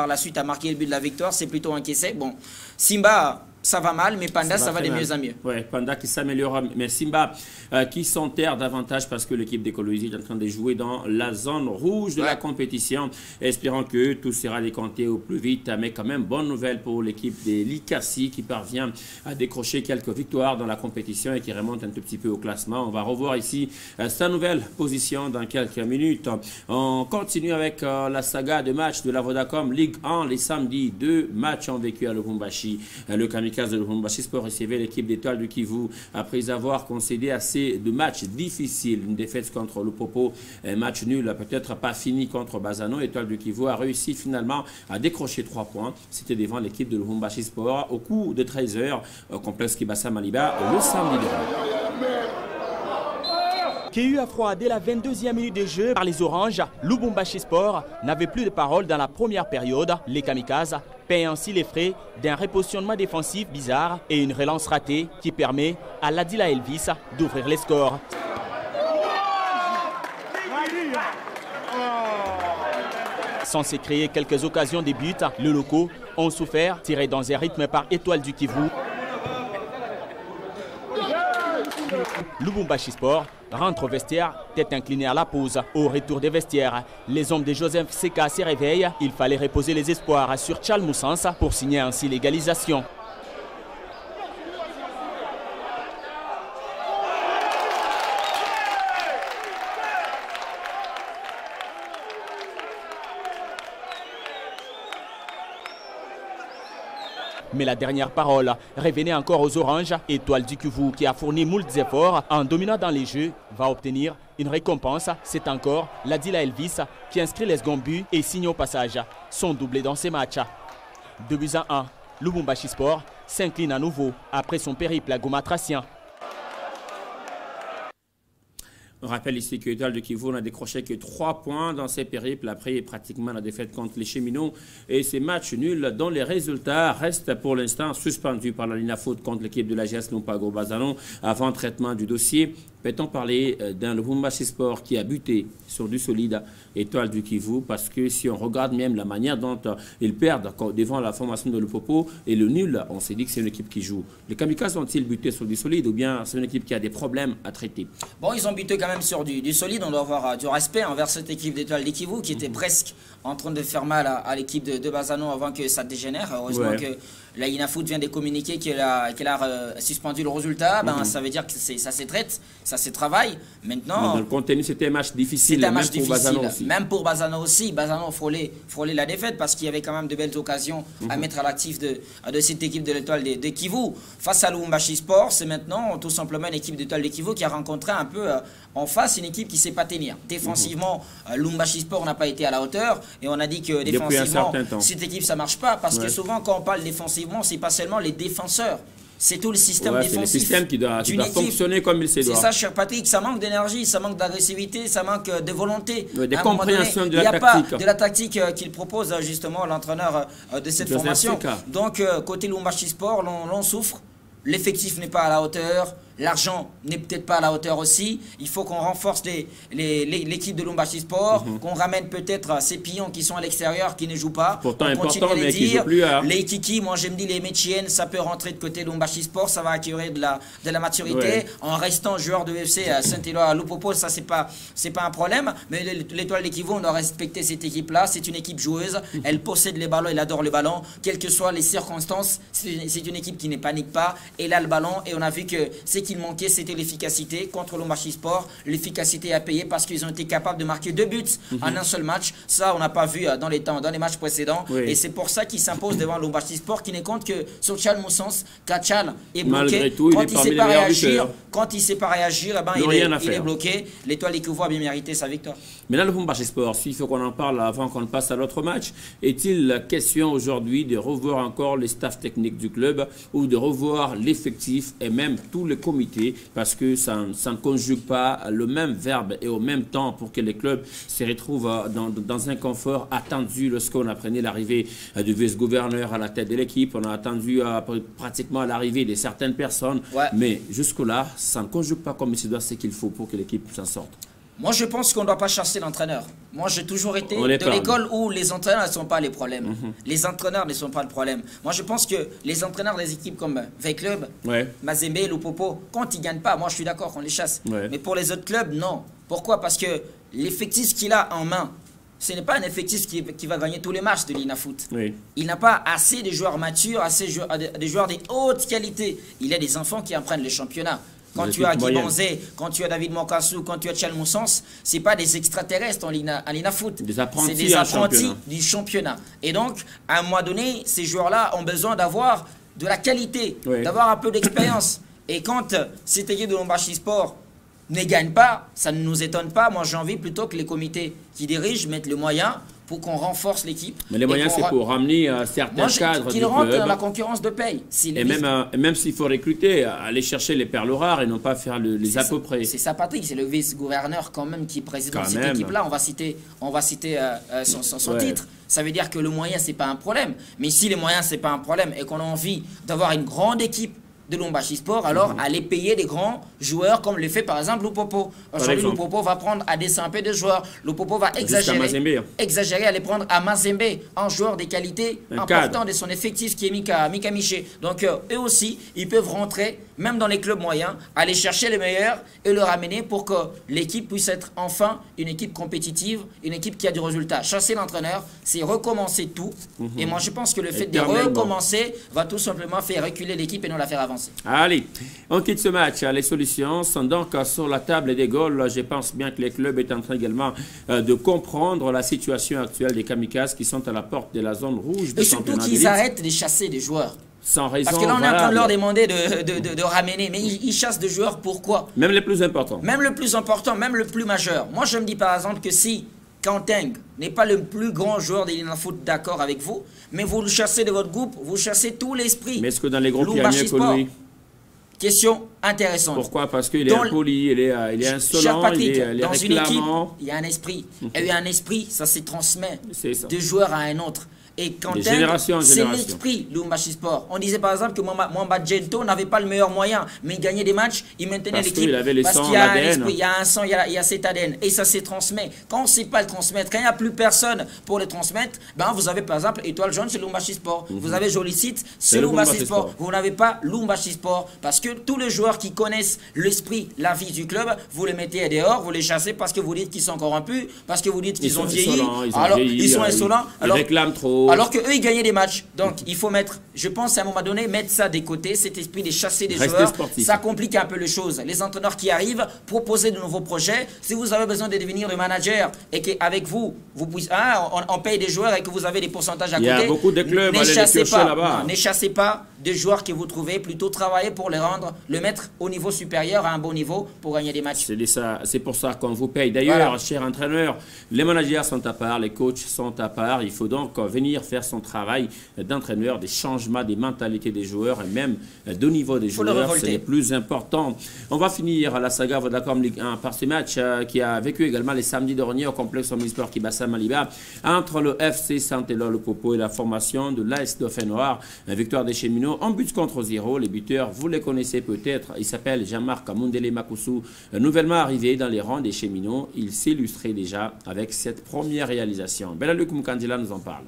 Speaker 1: la suite à marquer le but de la victoire, c'est plutôt encaissé. Bon, Simba
Speaker 2: ça va mal, mais Panda, ça va de mieux en mieux.
Speaker 1: Oui, Panda qui s'améliore, mais Simba qui s'enterre davantage parce que l'équipe des Colombie est en train de jouer dans la zone rouge de la compétition. Espérons que tout sera décanté au plus vite, mais quand même, bonne nouvelle pour l'équipe des Likasi qui parvient à décrocher quelques victoires dans la compétition et qui remonte un tout petit peu au classement. On va revoir ici sa nouvelle position dans quelques minutes. On continue avec la saga de matchs de la Vodacom Ligue 1. Les samedis, 2 matchs ont vécu à Lubumbashi. Le Kamikaze de Lubumbashi Sport recevait l'équipe d'Étoile du Kivu après avoir concédé assez de matchs difficiles. Une défaite contre Lupopo, un match nul, peut-être pas fini contre Bazano. Étoile du Kivu a réussi finalement à décrocher 3 points. C'était devant l'équipe de Lubumbashi Sport au coup de 13h au complexe Kibasa Maliba le samedi dernier.
Speaker 5: Qui eut à froid dès la 22e minute de jeu par les Oranges, Lubumbashi Sport n'avait plus de parole dans la première période. Les Kamikazes paient ainsi les frais d'un repositionnement défensif bizarre et une relance ratée qui permet à Ladila Elvis d'ouvrir les scores. Censé créer quelques occasions de but, les locaux ont souffert, tirés dans un rythme par Étoile du Kivu. Lubumbashi Sport rentre au vestiaire, tête inclinée à la pause. Au retour des vestiaires, les hommes de Joseph Seka se réveillent. Il fallait reposer les espoirs sur Charles Moussens pour signer ainsi l'égalisation. Mais la dernière parole revenait encore aux Oranges. Étoile du Kivu, qui a fourni moult efforts en dominant dans les jeux, va obtenir une récompense. C'est encore Ladila Elvis qui inscrit les seconds buts et signe au passage son doublé dans ces matchs. 2-1, Lubumbashi Sport s'incline à nouveau après son périple à Goma-Tracien.
Speaker 1: On rappelle ici que Étoile de Kivu n'a décroché que 3 points dans ses périples après pratiquement la défaite contre les Cheminots et ces matchs nuls dont les résultats restent pour l'instant suspendus par la Linafoot contre l'équipe de la GS Lumpago Bazano avant traitement du dossier. Peut-on parler d'un Lubumbashi Sport qui a buté sur du solide Étoile du Kivu parce que si on regarde même la manière dont ils perdent devant la formation de Lupopo et le nul, on s'est dit que c'est une équipe qui joue. Les Kamikazes ont-ils buté sur du solide ou bien c'est une équipe qui a des problèmes à traiter?
Speaker 2: Bon, ils ont buté quand même sur du solide. On doit avoir du respect envers cette équipe d'Étoile du Kivu qui était presque en train de faire mal à l'équipe de Bazano avant que ça dégénère. Heureusement que la Inafoot vient de communiquer qu'elle a suspendu le résultat. Ben, ça veut dire que ça se traite, ça se travaille. Maintenant,
Speaker 1: dans le contenu, c'était un match difficile,
Speaker 2: même pour Bazano aussi. Même pour Bazano aussi. Bazano frôlait la défaite parce qu'il y avait quand même de belles occasions à mettre à l'actif de cette équipe de l'Étoile de Kivu. Face à Lubumbashi Sport, c'est maintenant tout simplement une équipe d'Étoile de Kivu qui a rencontré un peu en face une équipe qui ne sait pas tenir. Défensivement, Lubumbashi Sport n'a pas été à la hauteur et on a dit que défensivement, cette équipe ça ne marche pas parce que souvent quand on parle défensivement, c'est pas seulement les défenseurs. C'est tout le système défensif. C'est le système
Speaker 1: qui doit fonctionner comme il se doit.
Speaker 2: C'est ça, cher Patrick. Ça manque d'énergie, ça manque d'agressivité, ça manque de volonté.
Speaker 1: De compréhension de la tactique.
Speaker 2: Il n'y a pas de la tactique qu'il propose justement l'entraîneur de cette formation. Donc, côté Lubumbashi Sport, l'on souffre. L'effectif n'est pas à la hauteur. L'argent n'est peut-être pas à la hauteur aussi. Il faut qu'on renforce l'équipe de Lubumbashi Sport, qu'on ramène peut-être ces pions qui sont à l'extérieur, qui ne jouent pas.
Speaker 1: Pourtant important, mais qui ne jouent plus.
Speaker 2: Les Kiki, moi j'aime dire les Métiennes, ça peut rentrer de côté Lubumbashi Sport, ça va acquérir de la maturité. En restant joueur de FC à Saint-Éloi à Lupopo, ça c'est pas un problème. Mais l'Étoile de Kivu, on doit respecter cette équipe-là. C'est une équipe joueuse. Elle possède les ballons, elle adore le ballon. Quelles que soient les circonstances, c'est une équipe qui ne panique pas. Elle a le ballon et on a vu que c'est qu'il manquait, c'était l'efficacité. Contre Lubumbashi Sport, l'efficacité a payé parce qu'ils ont été capables de marquer 2 buts en un seul match. Ça, on n'a pas vu dans les matchs précédents. Et c'est pour ça qu'ils s'imposent devant Lubumbashi Sport qui ne compte que sur Charles Moussens. Quand Charles est bloqué,
Speaker 1: tout,
Speaker 2: quand il ne sait pas réagir, eh ben, il est bloqué. L'Étoile de Kivu a bien mérité sa victoire.
Speaker 1: Mais dans le Lubumbashi Sport, s'il faut qu'on en parle avant qu'on passe à l'autre match, est-il question aujourd'hui de revoir encore les staffs techniques du club ou de revoir l'effectif et même tout le comité parce que ça ne conjugue pas le même verbe et au même temps pour que les clubs se retrouvent dans un confort attendu lorsqu'on apprenait l'arrivée du vice-gouverneur à la tête de l'équipe. On a attendu pratiquement l'arrivée de certaines personnes, mais jusque-là, ça ne conjugue pas comme il se doit ce qu'il faut pour que l'équipe s'en sorte.
Speaker 2: Moi, je pense qu'on ne doit pas chasser l'entraîneur. Moi, j'ai toujours été de l'école où les entraîneurs ne sont pas les problèmes. Les entraîneurs ne sont pas le problème. Moi, je pense que les entraîneurs des équipes comme V-Club, Mazembe, Lupopo, quand ils ne gagnent pas, moi, je suis d'accord qu'on les chasse. Mais pour les autres clubs, non. Pourquoi? Parce que l'effectif qu'il a en main, ce n'est pas un effectif qui va gagner tous les matchs de l'INAFoot. Il n'a pas assez de joueurs matures, assez de joueurs de haute qualité. Il y a des enfants qui apprennent le championnat. Quand tu as Guy Banzé, quand tu as David Mokassou, quand tu as Tchal Moussens, ce n'est pas des extraterrestres en l'INAFoot. C'est des apprentis du championnat. Et donc, à un moment donné, ces joueurs-là ont besoin d'avoir de la qualité, d'avoir un peu d'expérience. Et quand cette équipe de Lubumbashi Sport ne gagne pas, ça ne nous étonne pas. Moi, j'ai envie plutôt que les comités qui dirigent mettent les moyens pour qu'on renforce l'équipe. Mais
Speaker 1: les moyens, c'est pour ramener certains cadres du club.
Speaker 2: Qu'ils rentrent dans la concurrence de paye.
Speaker 1: Et même s'il faut recruter, aller chercher les perles rares et non pas faire les à peu près.
Speaker 2: C'est ça, Patrick. C'est le vice-gouverneur quand même qui préside cette équipe-là. On va citer son titre. Ça veut dire que le moyen, c'est pas un problème. Mais si les moyens, c'est pas un problème et qu'on a envie d'avoir une grande équipe de Lubumbashi Sport, alors aller payer des grands joueurs comme le fait par exemple Lupopo. Aujourd'hui, Lupopo va prendre à dessin un peu de joueurs. Lupopo va exagérer, aller prendre à Mazembe un joueur de qualité important de son effectif qui est Mika Miché. Donc eux aussi, ils peuvent rentrer, même dans les clubs moyens, aller chercher les meilleurs et le ramener pour que l'équipe puisse être enfin une équipe compétitive, une équipe qui a du résultat. Chasser l'entraîneur, c'est recommencer tout. Et moi, je pense que le fait de recommencer va tout simplement faire reculer l'équipe et non la faire avancer.
Speaker 1: Allez, on quitte ce match. Les solutions sont donc sur la table des Gaules. Je pense bien que les clubs sont en train également de comprendre la situation actuelle des kamikazes qui sont à la porte de la zone rouge.
Speaker 2: Et surtout qu'ils arrêtent de chasser des joueurs.
Speaker 1: Sans raison.
Speaker 2: Parce que là, on est en train de leur demander de ramener. Mais ils chassent des joueurs, pourquoi?
Speaker 1: Même les plus importants.
Speaker 2: Même le plus important, même le plus majeur. Moi, je me dis par exemple que si Kanteng n'est pas le plus grand joueur de l'INAFoot, d'accord avec vous, mais vous le chassez de votre groupe, vous chassez tout l'esprit.
Speaker 1: Mais est-ce que dans les groupes, il y a mieux que lui?
Speaker 2: Question intéressante.
Speaker 1: Pourquoi? Parce qu'il est impoli, il est insolent,
Speaker 2: Patrick,
Speaker 1: il est
Speaker 2: dans une équipe,
Speaker 1: réclamant.
Speaker 2: il y a un esprit. Et un esprit, ça se transmet de joueur à un autre. Et quand c'est l'esprit, Lubumbashi Sport. On disait par exemple que Mwamba Gento n'avait pas le meilleur moyen, mais il gagnait des matchs, il maintenait l'équipe. Parce qu'il y a un esprit, il y a un sang, il y a cet ADN. Et ça se transmet. Quand on ne sait pas le transmettre, quand il n'y a plus personne pour le transmettre, ben vous avez par exemple Étoile Jaune, c'est Lubumbashi Sport. Vous avez Jolicite, c'est Lubumbashi Sport. Vous n'avez pas Lubumbashi Sport. Parce que tous les joueurs qui connaissent l'esprit, la vie du club, vous les mettez dehors, vous les chassez parce que vous dites qu'ils sont corrompus, parce que vous dites qu'ils ont vieilli. Alors, ils sont insolents.
Speaker 1: Ils réclament trop.
Speaker 2: Alors qu'eux, ils gagnaient des matchs. Donc, il faut mettre, je pense, à un moment donné, mettre ça de côté, cet esprit de chasser des joueurs. Ça complique un peu les choses. Les entraîneurs qui arrivent, proposer de nouveaux projets. Si vous avez besoin de devenir le manager et qu'avec vous, on paye des joueurs et que vous avez des pourcentages à côté.
Speaker 1: Il y a beaucoup de clubs à aller les piocher là-bas.
Speaker 2: Ne chassez pas des joueurs que vous trouvez, plutôt travailler pour les rendre, le mettre au niveau supérieur, à un bon niveau, pour gagner des matchs.
Speaker 1: C'est pour ça qu'on vous paye. D'ailleurs, chers entraîneurs, les managers sont à part, les coachs sont à part. Il faut donc venir faire son travail d'entraîneur, des changements des mentalités des joueurs et même de niveau des joueurs, c'est le plus important. On va finir la saga Vodacom Ligue 1 par ce match qui a vécu également les samedis derniers au complexe Omnisport Kibassa Maliba entre le FC Saint-Éloi Le Popo et la formation de l'AS Dauphin Noir. Une victoire des Cheminots en but contre 0. Les buteurs, vous les connaissez peut-être, il s'appelle Jean-Marc Mundele Makusu, nouvellement arrivé dans les rangs des Cheminots. Il s'illustrait déjà avec cette première réalisation. Belaluc Mukandila nous en parle.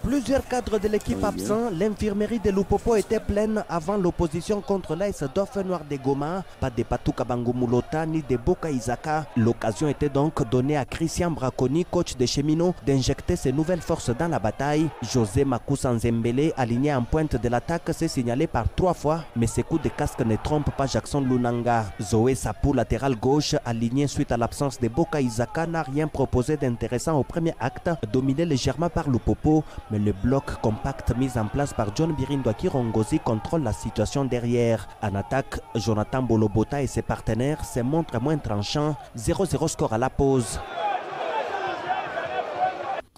Speaker 4: Plusieurs cadres de l'équipe absents, l'infirmerie de Lupopo était pleine avant l'opposition contre l'AS Dauphin Noir de Goma. Pas de Patouka Bangumulota ni de Boka Isaka. L'occasion était donc donnée à Christian Braconi, coach des Cheminots, d'injecter ses nouvelles forces dans la bataille. José Makusa Nzembele, aligné en pointe de l'attaque, s'est signalé par 3 fois, mais ses coups de casque ne trompent pas Jackson Lunanga. Zoé Sapou, latéral gauche, aligné suite à l'absence de Boka Isaka, n'a rien proposé d'intéressant au premier acte, dominé légèrement par Lupopo. Mais le bloc compact mis en place par John Birindwa Kirongozi contrôle la situation derrière. En attaque, Jonathan Bolobota et ses partenaires se montrent moins tranchants. 0-0 score à la pause.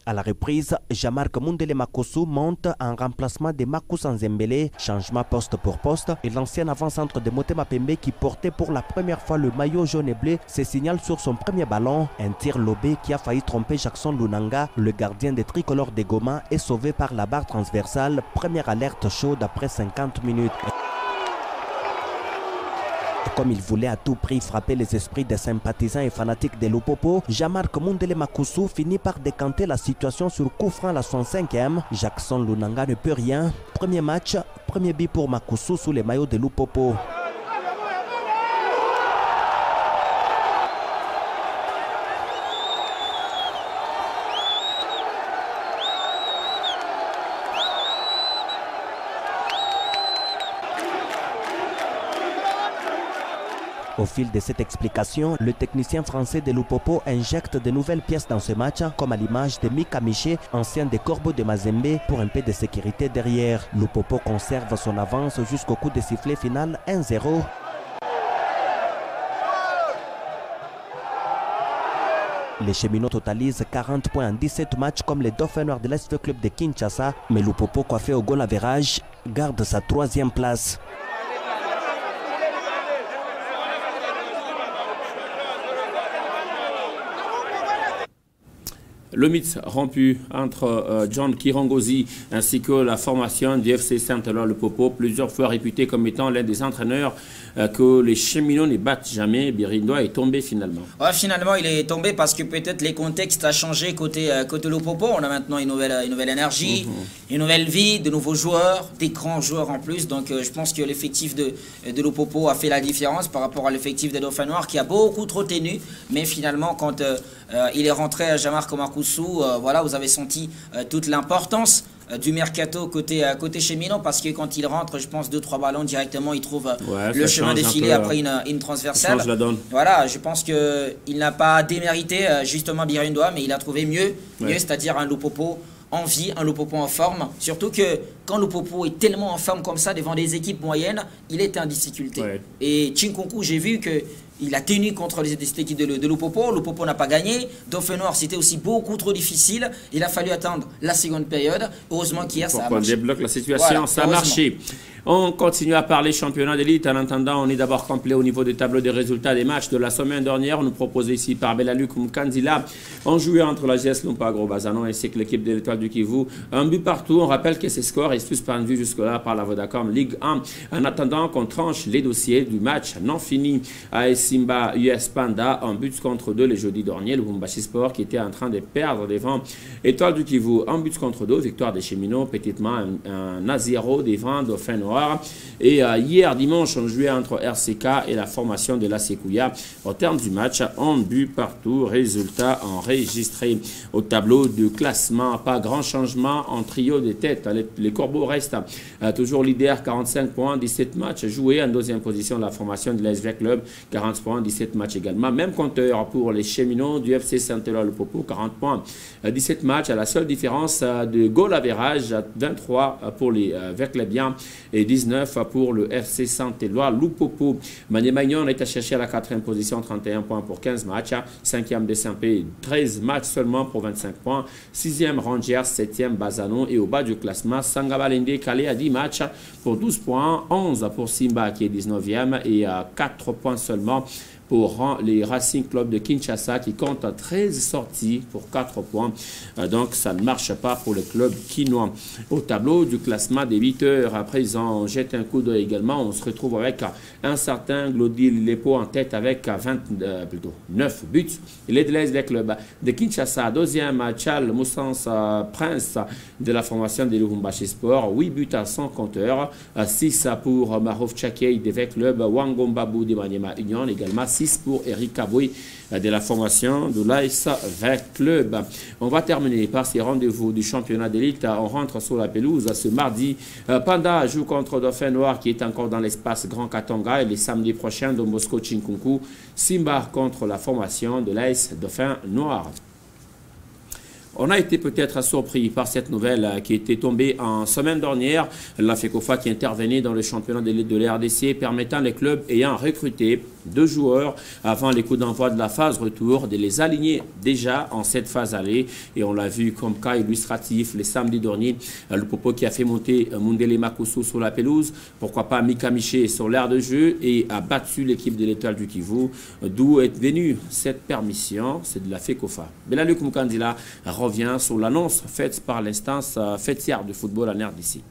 Speaker 4: À la reprise, Jean-Marc Mundele Makusu monte en remplacement de Makusa Nzembele, changement poste pour poste, et l'ancien avant-centre de Motema Pembe qui portait pour la première fois le maillot jaune et bleu se signale sur son premier ballon. Un tir lobé qui a failli tromper Jackson Lunanga, le gardien des tricolores de Goma, est sauvé par la barre transversale. Première alerte chaude après 50 minutes. Comme il voulait à tout prix frapper les esprits des sympathisants et fanatiques de Lupopo, Jean-Marc Mundele Makusu finit par décanter la situation sur coup franc à la 65e. Jackson Lunanga ne peut rien. Premier match, premier but pour Makusu sous les maillots de Lupopo. Au fil de cette explication, le technicien français de Lupopo injecte de nouvelles pièces dans ce match, comme à l'image de Mika Miché, ancien des Corbeaux de Mazembe, pour un peu de sécurité derrière. Lupopo conserve son avance jusqu'au coup de sifflet final 1-0. Les Cheminots totalisent 40 points en 17 matchs comme les Dauphins Noirs de l'Est Club de Kinshasa, mais Lupopo, coiffé au goal average, garde sa 3e place.
Speaker 1: Le mythe rompu entre John Kirongozi ainsi que la formation du FC Saint-Éloi Lupopo, plusieurs fois réputé comme étant l'un des entraîneurs que les Cheminots ne battent jamais. Birindoa est tombé finalement.
Speaker 2: Ouais, finalement, il est tombé parce que peut-être les contextes ont changé côté Lupopo. On a maintenant une nouvelle énergie, une nouvelle vie, de nouveaux joueurs, des grands joueurs en plus. Donc je pense que l'effectif de Lupopo a fait la différence par rapport à l'effectif des Dauphins Noirs qui a beaucoup trop tenu. Mais finalement, quand il est rentré à Jean-Marc Marcoussou, voilà, vous avez senti toute l'importance du mercato côté Cheminot, parce que quand il rentre, je pense 2-3 ballons directement, il trouve le chemin défilé après une transversale. Voilà, je pense qu'il n'a pas démérité justement Birindoa, mais il a trouvé mieux, c'est-à-dire un Lupopo en vie, un Lupopo en forme. Surtout que quand Lupopo est tellement en forme comme ça devant des équipes moyennes, il était en difficulté. Et Chinkonkou, j'ai vu que il a tenu contre cette équipe de Lupopo. Lupopo n'a pas gagné. Dauphin Noir, c'était aussi beaucoup trop difficile. Il a fallu attendre la seconde période. Heureusement qu'hier, ça a marché.
Speaker 1: On débloque la situation, voilà, ça a marché. On continue à parler championnat d'élite. En attendant, on est d'abord complet au niveau des tableaux des résultats des matchs de la semaine dernière. On nous proposait ici par Belaluc Mukandila. On jouait entre la GS Lumpa Gros-Bazanon ainsi que l'équipe de l'Étoile du Kivu. Un but partout. On rappelle que ces scores est suspendu jusque-là par la Vodacom Ligue 1. En attendant qu'on tranche les dossiers du match non fini à Simba US Panda, un but contre 2 le jeudi dernier. Le Lumbashi Sport qui était en train de perdre devant Étoile du Kivu. Un but contre 2. Victoire des Cheminots. Petitement un 0 devant Dauphin Noir. Et hier dimanche, on jouait entre RCK et la formation de la Sékouya. Au terme du match, un but partout. Résultat enregistré au tableau de classement. Pas grand changement en trio de tête. Les Corbeaux restent toujours leader, 45 points, 17 matchs joués. En deuxième position, la formation de l'SV Club, 40 points, 17 matchs également. Même compteur pour les Cheminots du FC Saint-Éloi Lupopo, 40 points, 17 matchs. À la seule différence de goal average, 23 pour les Verclébiens et 19 pour le FC Saint-Éloi Lupopo. Magnon est à chercher à la 4e position, 31 points pour 15 matchs. 5e DSMP, 13 matchs seulement pour 25 points. 6e Rangers, 7e Bazanon. Et au bas du classement, Sangabalende calé à 10 matchs pour 12 points. 11 pour Simba qui est 19e et 4 points seulement pour les Racing Club de Kinshasa qui compte 13 sorties pour 4 points. Donc ça ne marche pas pour le club quinois. Au tableau du classement des 8 heures, à présent, on jette un coup d'œil également. On se retrouve avec un certain Glodil Lepo en tête avec 9 buts. Il est de l'ASV Club de Kinshasa. Deuxième, Chal Moussans Prince de la formation de Lubumbashi Sport. 8 buts à 100 compteurs. 6 pour Marouf Tchakei de l'ASV Club. Wangombabu de Maniema Union également. 6 pour Eric Kaboui de la formation de l'ASV Club. On va terminer par ces rendez-vous du championnat d'élite. On rentre sur la pelouse ce mardi. Panda joue contre Dauphin Noir qui est encore dans l'espace Grand Katanga et les samedis prochains de Moscou Chinkunku. Simba contre la formation de l'AS Dauphin Noir. On a été peut-être surpris par cette nouvelle qui était tombée en semaine dernière. La FECOFA qui intervenait dans le championnat d'élite de la RDC permettant les clubs ayant recruté 2 joueurs avant les coups d'envoi de la phase retour de les aligner déjà en cette phase aller. Et on l'a vu comme cas illustratif les samedis derniers. Le Popo qui a fait monter Mundele Makusu sur la pelouse. Pourquoi pas Mika Miché sur l'aire de jeu et a battu l'équipe de l'Étoile du Kivu. D'où est venue cette permission? C'est de la FECOFA. Belaluc Mukandila revient sur l'annonce faite par l'instance fêtière de football en RDC.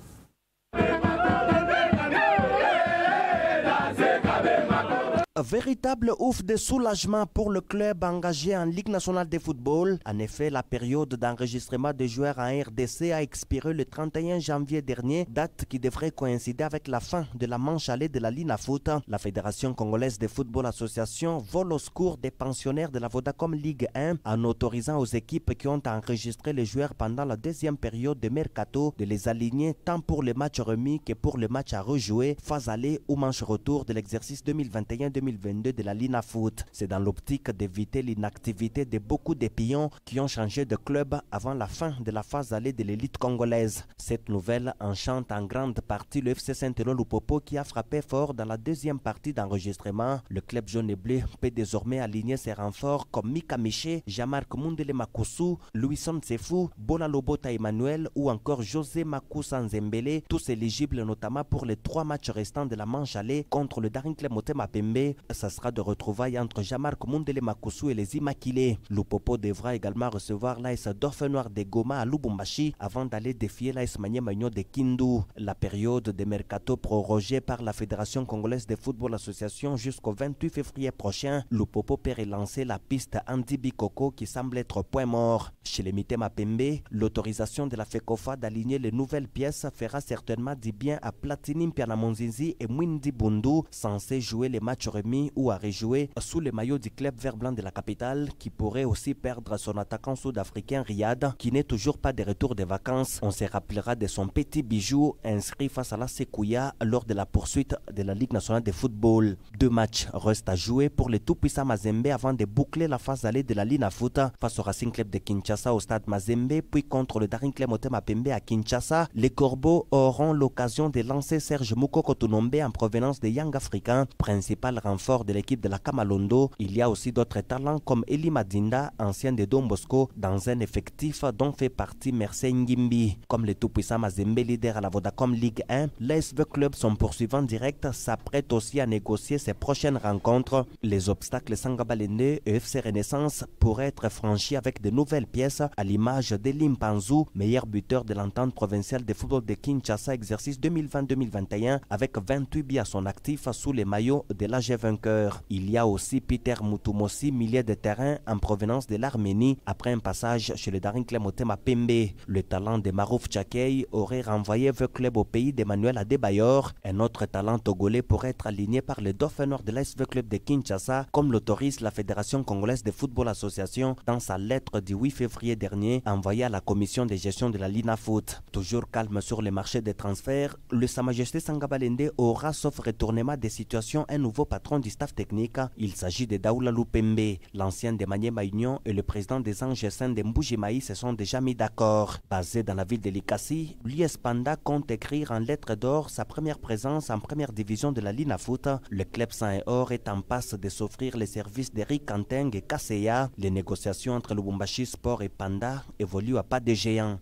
Speaker 4: véritable ouf de soulagement pour le club engagé en Ligue nationale de football. En effet, la période d'enregistrement des joueurs en RDC a expiré le 31 janvier dernier, date qui devrait coïncider avec la fin de la manche allée de la Linafoot. La Fédération congolaise de football association vole au secours des pensionnaires de la Vodacom Ligue 1 en autorisant aux équipes qui ont enregistré les joueurs pendant la deuxième période de Mercato de les aligner tant pour les matchs remis que pour les matchs à rejouer, phase aller ou manche retour de l'exercice 2021-2022 de la Linafoot. C'est dans l'optique d'éviter l'inactivité de beaucoup de pions qui ont changé de club avant la fin de la phase allée de l'élite congolaise. Cette nouvelle enchante en grande partie le FC Saint-Eloi-Lupopo qui a frappé fort dans la deuxième partie d'enregistrement. Le club jaune et bleu peut désormais aligner ses renforts comme Mika Miché, Jean-Marc Mundele Makusu, Louison Tsefou, Bola Lobota Emmanuel ou encore José Makusa Nzembele, tous éligibles notamment pour les 3 matchs restants de la manche allée contre le Daring Club Motema Pembe. Ça sera de retrouvailles entre Jean-Marc Mundele Makusu et les Immaculés. Lupopo devra également recevoir l'AS Dorfenoir de Goma à Lubumbashi avant d'aller défier l'AS Maniema Union de Kindu. La période de mercato prorogée par la Fédération congolaise de football association jusqu'au 28 février prochain, Lupopo peut relancer la piste Andy Bikoko qui semble être point mort. Chez les Mitema Pembe, l'autorisation de la FECOFA d'aligner les nouvelles pièces fera certainement du bien à Platini Mpiana-Monzinzi et Mwindi Bundu, censés jouer les matchs remis ou à rejouer sous le maillot du club vert-blanc de la capitale, qui pourrait aussi perdre son attaquant sud-africain Riyad, qui n'est toujours pas de retour des vacances. On se rappellera de son petit bijou inscrit face à la Sekouya lors de la poursuite de la Ligue nationale de football. 2 matchs restent à jouer pour les tout-puissants Mazembe avant de boucler la phase allée de la Linafoot face au Racing Club de Kinshasa au stade Mazembe, puis contre le Daring Club Motema Pembe à Kinshasa. Les Corbeaux auront l'occasion de lancer Serge Moukoko Tunombe en provenance des Young Africans, principal renfort de l'équipe de la Kamalondo. Il y a aussi d'autres talents comme Eli Madinda, ancien de Don Bosco, dans un effectif dont fait partie Mercé Ngimbi. Comme le tout-puissant Mazembe leader à la Vodacom Ligue 1, l'ASV Club, son poursuivant direct, s'apprête aussi à négocier ses prochaines rencontres. Les obstacles Sangabalende et FC Renaissance pourraient être franchis avec de nouvelles pièces à l'image d'Elim Panzou, meilleur buteur de l'entente provinciale de football de Kinshasa exercice 2020-2021 avec 28 buts à son actif sous les maillots de l'AG vainqueur. Il y a aussi Peter Mutumosi, milieu de terrain en provenance de l'Arménie après un passage chez le Daring Club Motema Pembe. Le talent de Marouf Tchakei aurait renvoyé le club au pays d'Emmanuel Adebayor. Un autre talent togolais pourrait être aligné par le Dauphinor de l'ASV Club de Kinshasa, comme l'autorise la Fédération congolaise de football association dans sa lettre du 8 février dernier envoyée à la commission de gestion de la Linafoot. Toujours calme sur les marchés des transferts, le Sa Majesté Sangabalende aura, sauf retournement des situations, un nouveau patron du staff technique. Il s'agit de Daoula Lupembe. L'ancien de Maniema Union et le président des Anges Saints de Mbujimaï se sont déjà mis d'accord. Basé dans la ville de Likasi, l'US Panda compte écrire en lettres d'or sa première présence en première division de la Linafoot. Le club sang et or est en passe de s'offrir les services d'Eric Kanteng et Kaseya. Les négociations entre Lubumbashi Sport et Panda évoluent à pas de géant.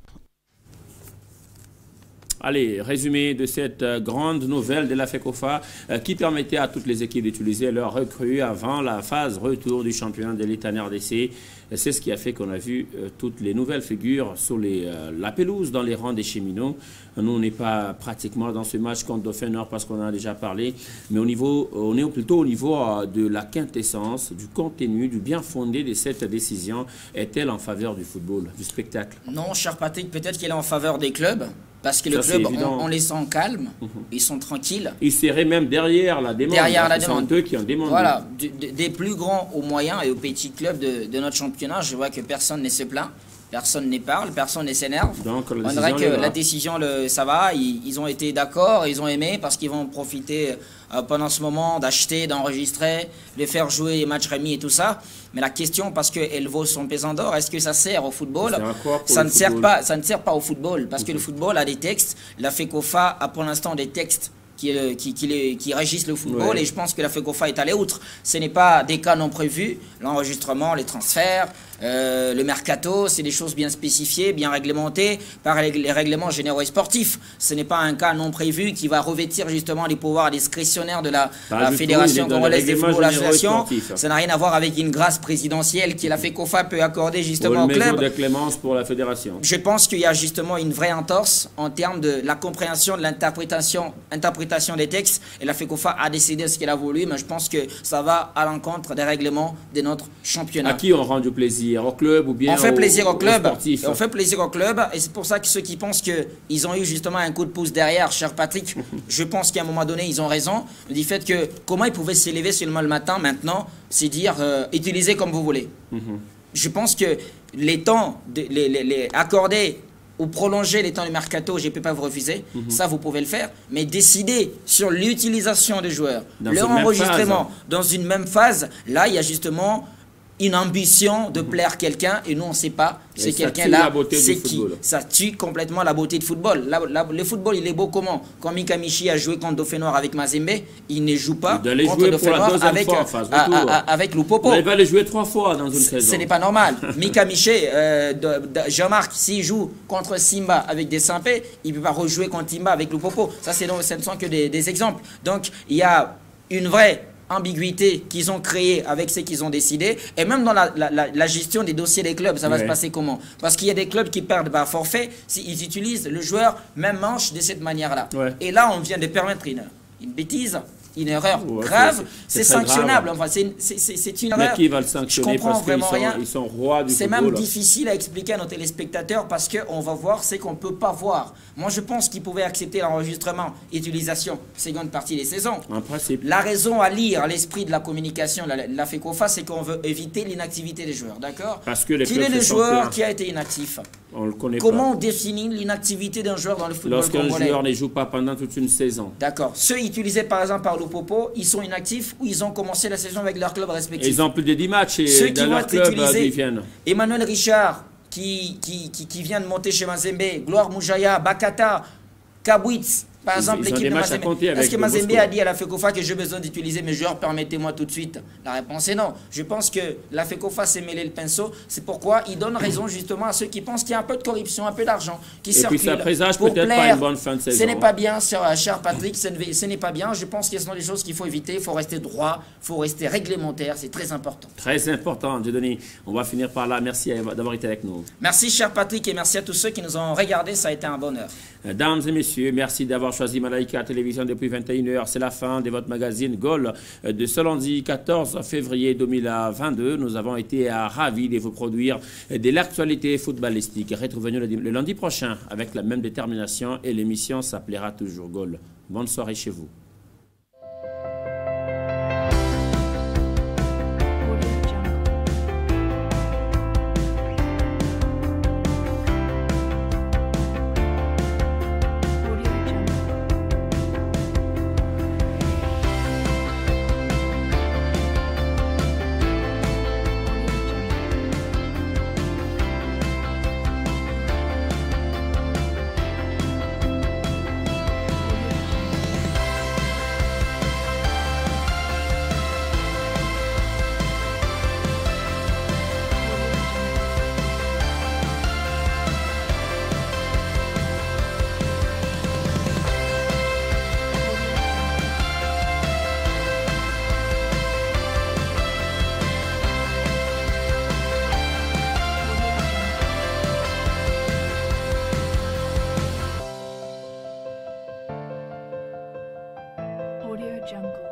Speaker 1: Allez, résumé de cette grande nouvelle de la FECOFA qui permettait à toutes les équipes d'utiliser leurs recrues avant la phase retour du championnat de l'État RDC. C'est ce qui a fait qu'on a vu toutes les nouvelles figures sur la pelouse dans les rangs des cheminots. Nous, on n'est pas pratiquement dans ce match contre Dauphinor parce qu'on en a déjà parlé, mais on est plutôt au niveau de la quintessence, du contenu, du bien fondé de cette décision. Est-elle en faveur du football, du spectacle?
Speaker 2: Non, cher Patrick, peut-être qu'elle est en faveur des clubs. Parce que le club, on les sent calmes, ils sont tranquilles.
Speaker 1: Ils seraient même derrière la demande.
Speaker 2: Derrière la demande.
Speaker 1: Ce sont eux qui en demandent.
Speaker 2: Voilà, des plus grands aux moyens et aux petits clubs de notre championnat, je vois que personne ne se plaint, personne ne parle, personne ne s'énerve. On dirait que la décision, ça va, ils ont été d'accord, ils ont aimé parce qu'ils vont profiter pendant ce moment d'acheter, d'enregistrer, de faire jouer les matchs remis et tout ça. Mais la question, parce qu'elle vaut son pesant d'or, est-ce que ça sert au football? Ça ne sert pas au football, parce que le football a des textes. La FECOFA a pour l'instant des textes qui régissent le football, et je pense que la FECOFA est allée outre. Ce n'est pas des cas non prévus, l'enregistrement, les transferts, Le mercato, c'est des choses bien spécifiées, bien réglementées par les règlements généraux et sportifs. Ce n'est pas un cas non prévu qui va revêtir justement les pouvoirs discrétionnaires de la Fédération congolaise de football, la fédération. Ça n'a rien à voir avec une grâce présidentielle que la FECOFA peut accorder justement au club.
Speaker 1: Une maison de clémence pour la fédération.
Speaker 2: Je pense qu'il y a justement une vraie entorse en termes de la compréhension de l'interprétation des textes, et la FECOFA a décidé ce qu'elle a voulu, mais je pense que ça va à l'encontre des règlements de notre championnat.
Speaker 1: À qui on rend du plaisir? Au club ou bien
Speaker 2: on fait plaisir au club,
Speaker 1: sportifs?
Speaker 2: on fait plaisir au club, et c'est pour ça que ceux qui pensent qu'ils ont eu justement un coup de pouce derrière, cher Patrick, je pense qu'à un moment donné, ils ont raison, du fait que comment ils pouvaient s'élever seulement le matin, maintenant, c'est dire utilisez comme vous voulez. Je pense que les temps les accorder ou prolonger les temps du mercato, je ne peux pas vous refuser, ça vous pouvez le faire, mais décider sur l'utilisation des joueurs, leur enregistrement dans une même phase, là il y a justement une ambition de plaire quelqu'un, et nous on ne sait pas c'est quelqu'un là, c'est qui. Ça tue complètement la beauté de football. Le football il est beau comment? Quand Mika Michi a joué contre Dauphin Noir avec Mazembe, il ne joue pas contre Dauphin Noir avec Lupopo.
Speaker 1: Il va les jouer 3 fois dans une saison.
Speaker 2: Ce n'est pas normal. Mika Michi, Jean-Marc, s'il joue contre Simba avec des Sampé, il ne peut pas rejouer contre Simba avec Lupopo. Ça, ce ne sont que des exemples. Donc il y a une vraie ambiguïté qu'ils ont créée avec ce qu'ils ont décidé, et même dans la gestion des dossiers des clubs, ça va se passer comment? Parce qu'il y a des clubs qui perdent par forfait s'ils utilisent le joueur même manche de cette manière-là. Et là, on vient de permettre une bêtise, une erreur grave, c'est sanctionnable. Enfin, c'est une erreur.
Speaker 1: Mais qui va le sanctionner?
Speaker 2: Je comprends vraiment rien.
Speaker 1: Ils sont rois du football.
Speaker 2: C'est même difficile à expliquer à nos téléspectateurs parce qu'on va voir ce qu'on ne peut pas voir. Moi, je pense qu'ils pouvaient accepter l'enregistrement, utilisation, seconde partie des saisons.
Speaker 1: En principe.
Speaker 2: La raison à lire l'esprit de la communication, la FECOFA, c'est qu'on veut éviter l'inactivité des joueurs, d'accord?
Speaker 1: Parce que
Speaker 2: quel est le joueur qui a été inactif?
Speaker 1: On le connaît
Speaker 2: Comment
Speaker 1: pas.
Speaker 2: on définit l'inactivité d'un joueur dans le football congolais?
Speaker 1: Lorsqu'un joueur ne joue pas pendant toute une saison.
Speaker 2: D'accord. Ceux utilisés par exemple par Lupopo, ils sont inactifs ou ils ont commencé la saison avec leur club respectif?
Speaker 1: Ils ont plus de 10 matchs
Speaker 2: ceux
Speaker 1: dans
Speaker 2: qui
Speaker 1: leur club
Speaker 2: utilisés, Emmanuel Richard qui vient de monter chez Mazembe, Gloire Moujaya, Bakata, Kabwitz. Par exemple, l'équipe de Mazembe. Est-ce que Mazembe a dit à la FECOFA que j'ai besoin d'utiliser mes joueurs, permettez-moi tout de suite? La réponse est non. Je pense que la FECOFA s'est mêlé le pinceau. C'est pourquoi il donne raison justement à ceux qui pensent qu'il y a un peu de corruption, un peu d'argent qui circule.
Speaker 1: Et puis ça présage peut-être pas une bonne fin de saison.
Speaker 2: Ce n'est pas bien, cher Patrick, ce n'est pas bien. Je pense que ce sont des choses qu'il faut éviter. Il faut rester droit, il faut rester réglementaire. C'est très important.
Speaker 1: Très important, Dieudonné. On va finir par là. Merci d'avoir été avec nous.
Speaker 2: Merci, cher Patrick, et merci à tous ceux qui nous ont regardés. Ça a été un bonheur.
Speaker 1: Dames et messieurs, merci d'avoir choisi Malaika Télévision depuis 21h. C'est la fin de votre magazine Goal de ce lundi 14 février 2022. Nous avons été ravis de vous produire de l'actualité footballistique. Retrouvez-nous le lundi prochain avec la même détermination et l'émission s'appellera toujours Goal. Bonne soirée chez vous.
Speaker 3: Audio Jungle.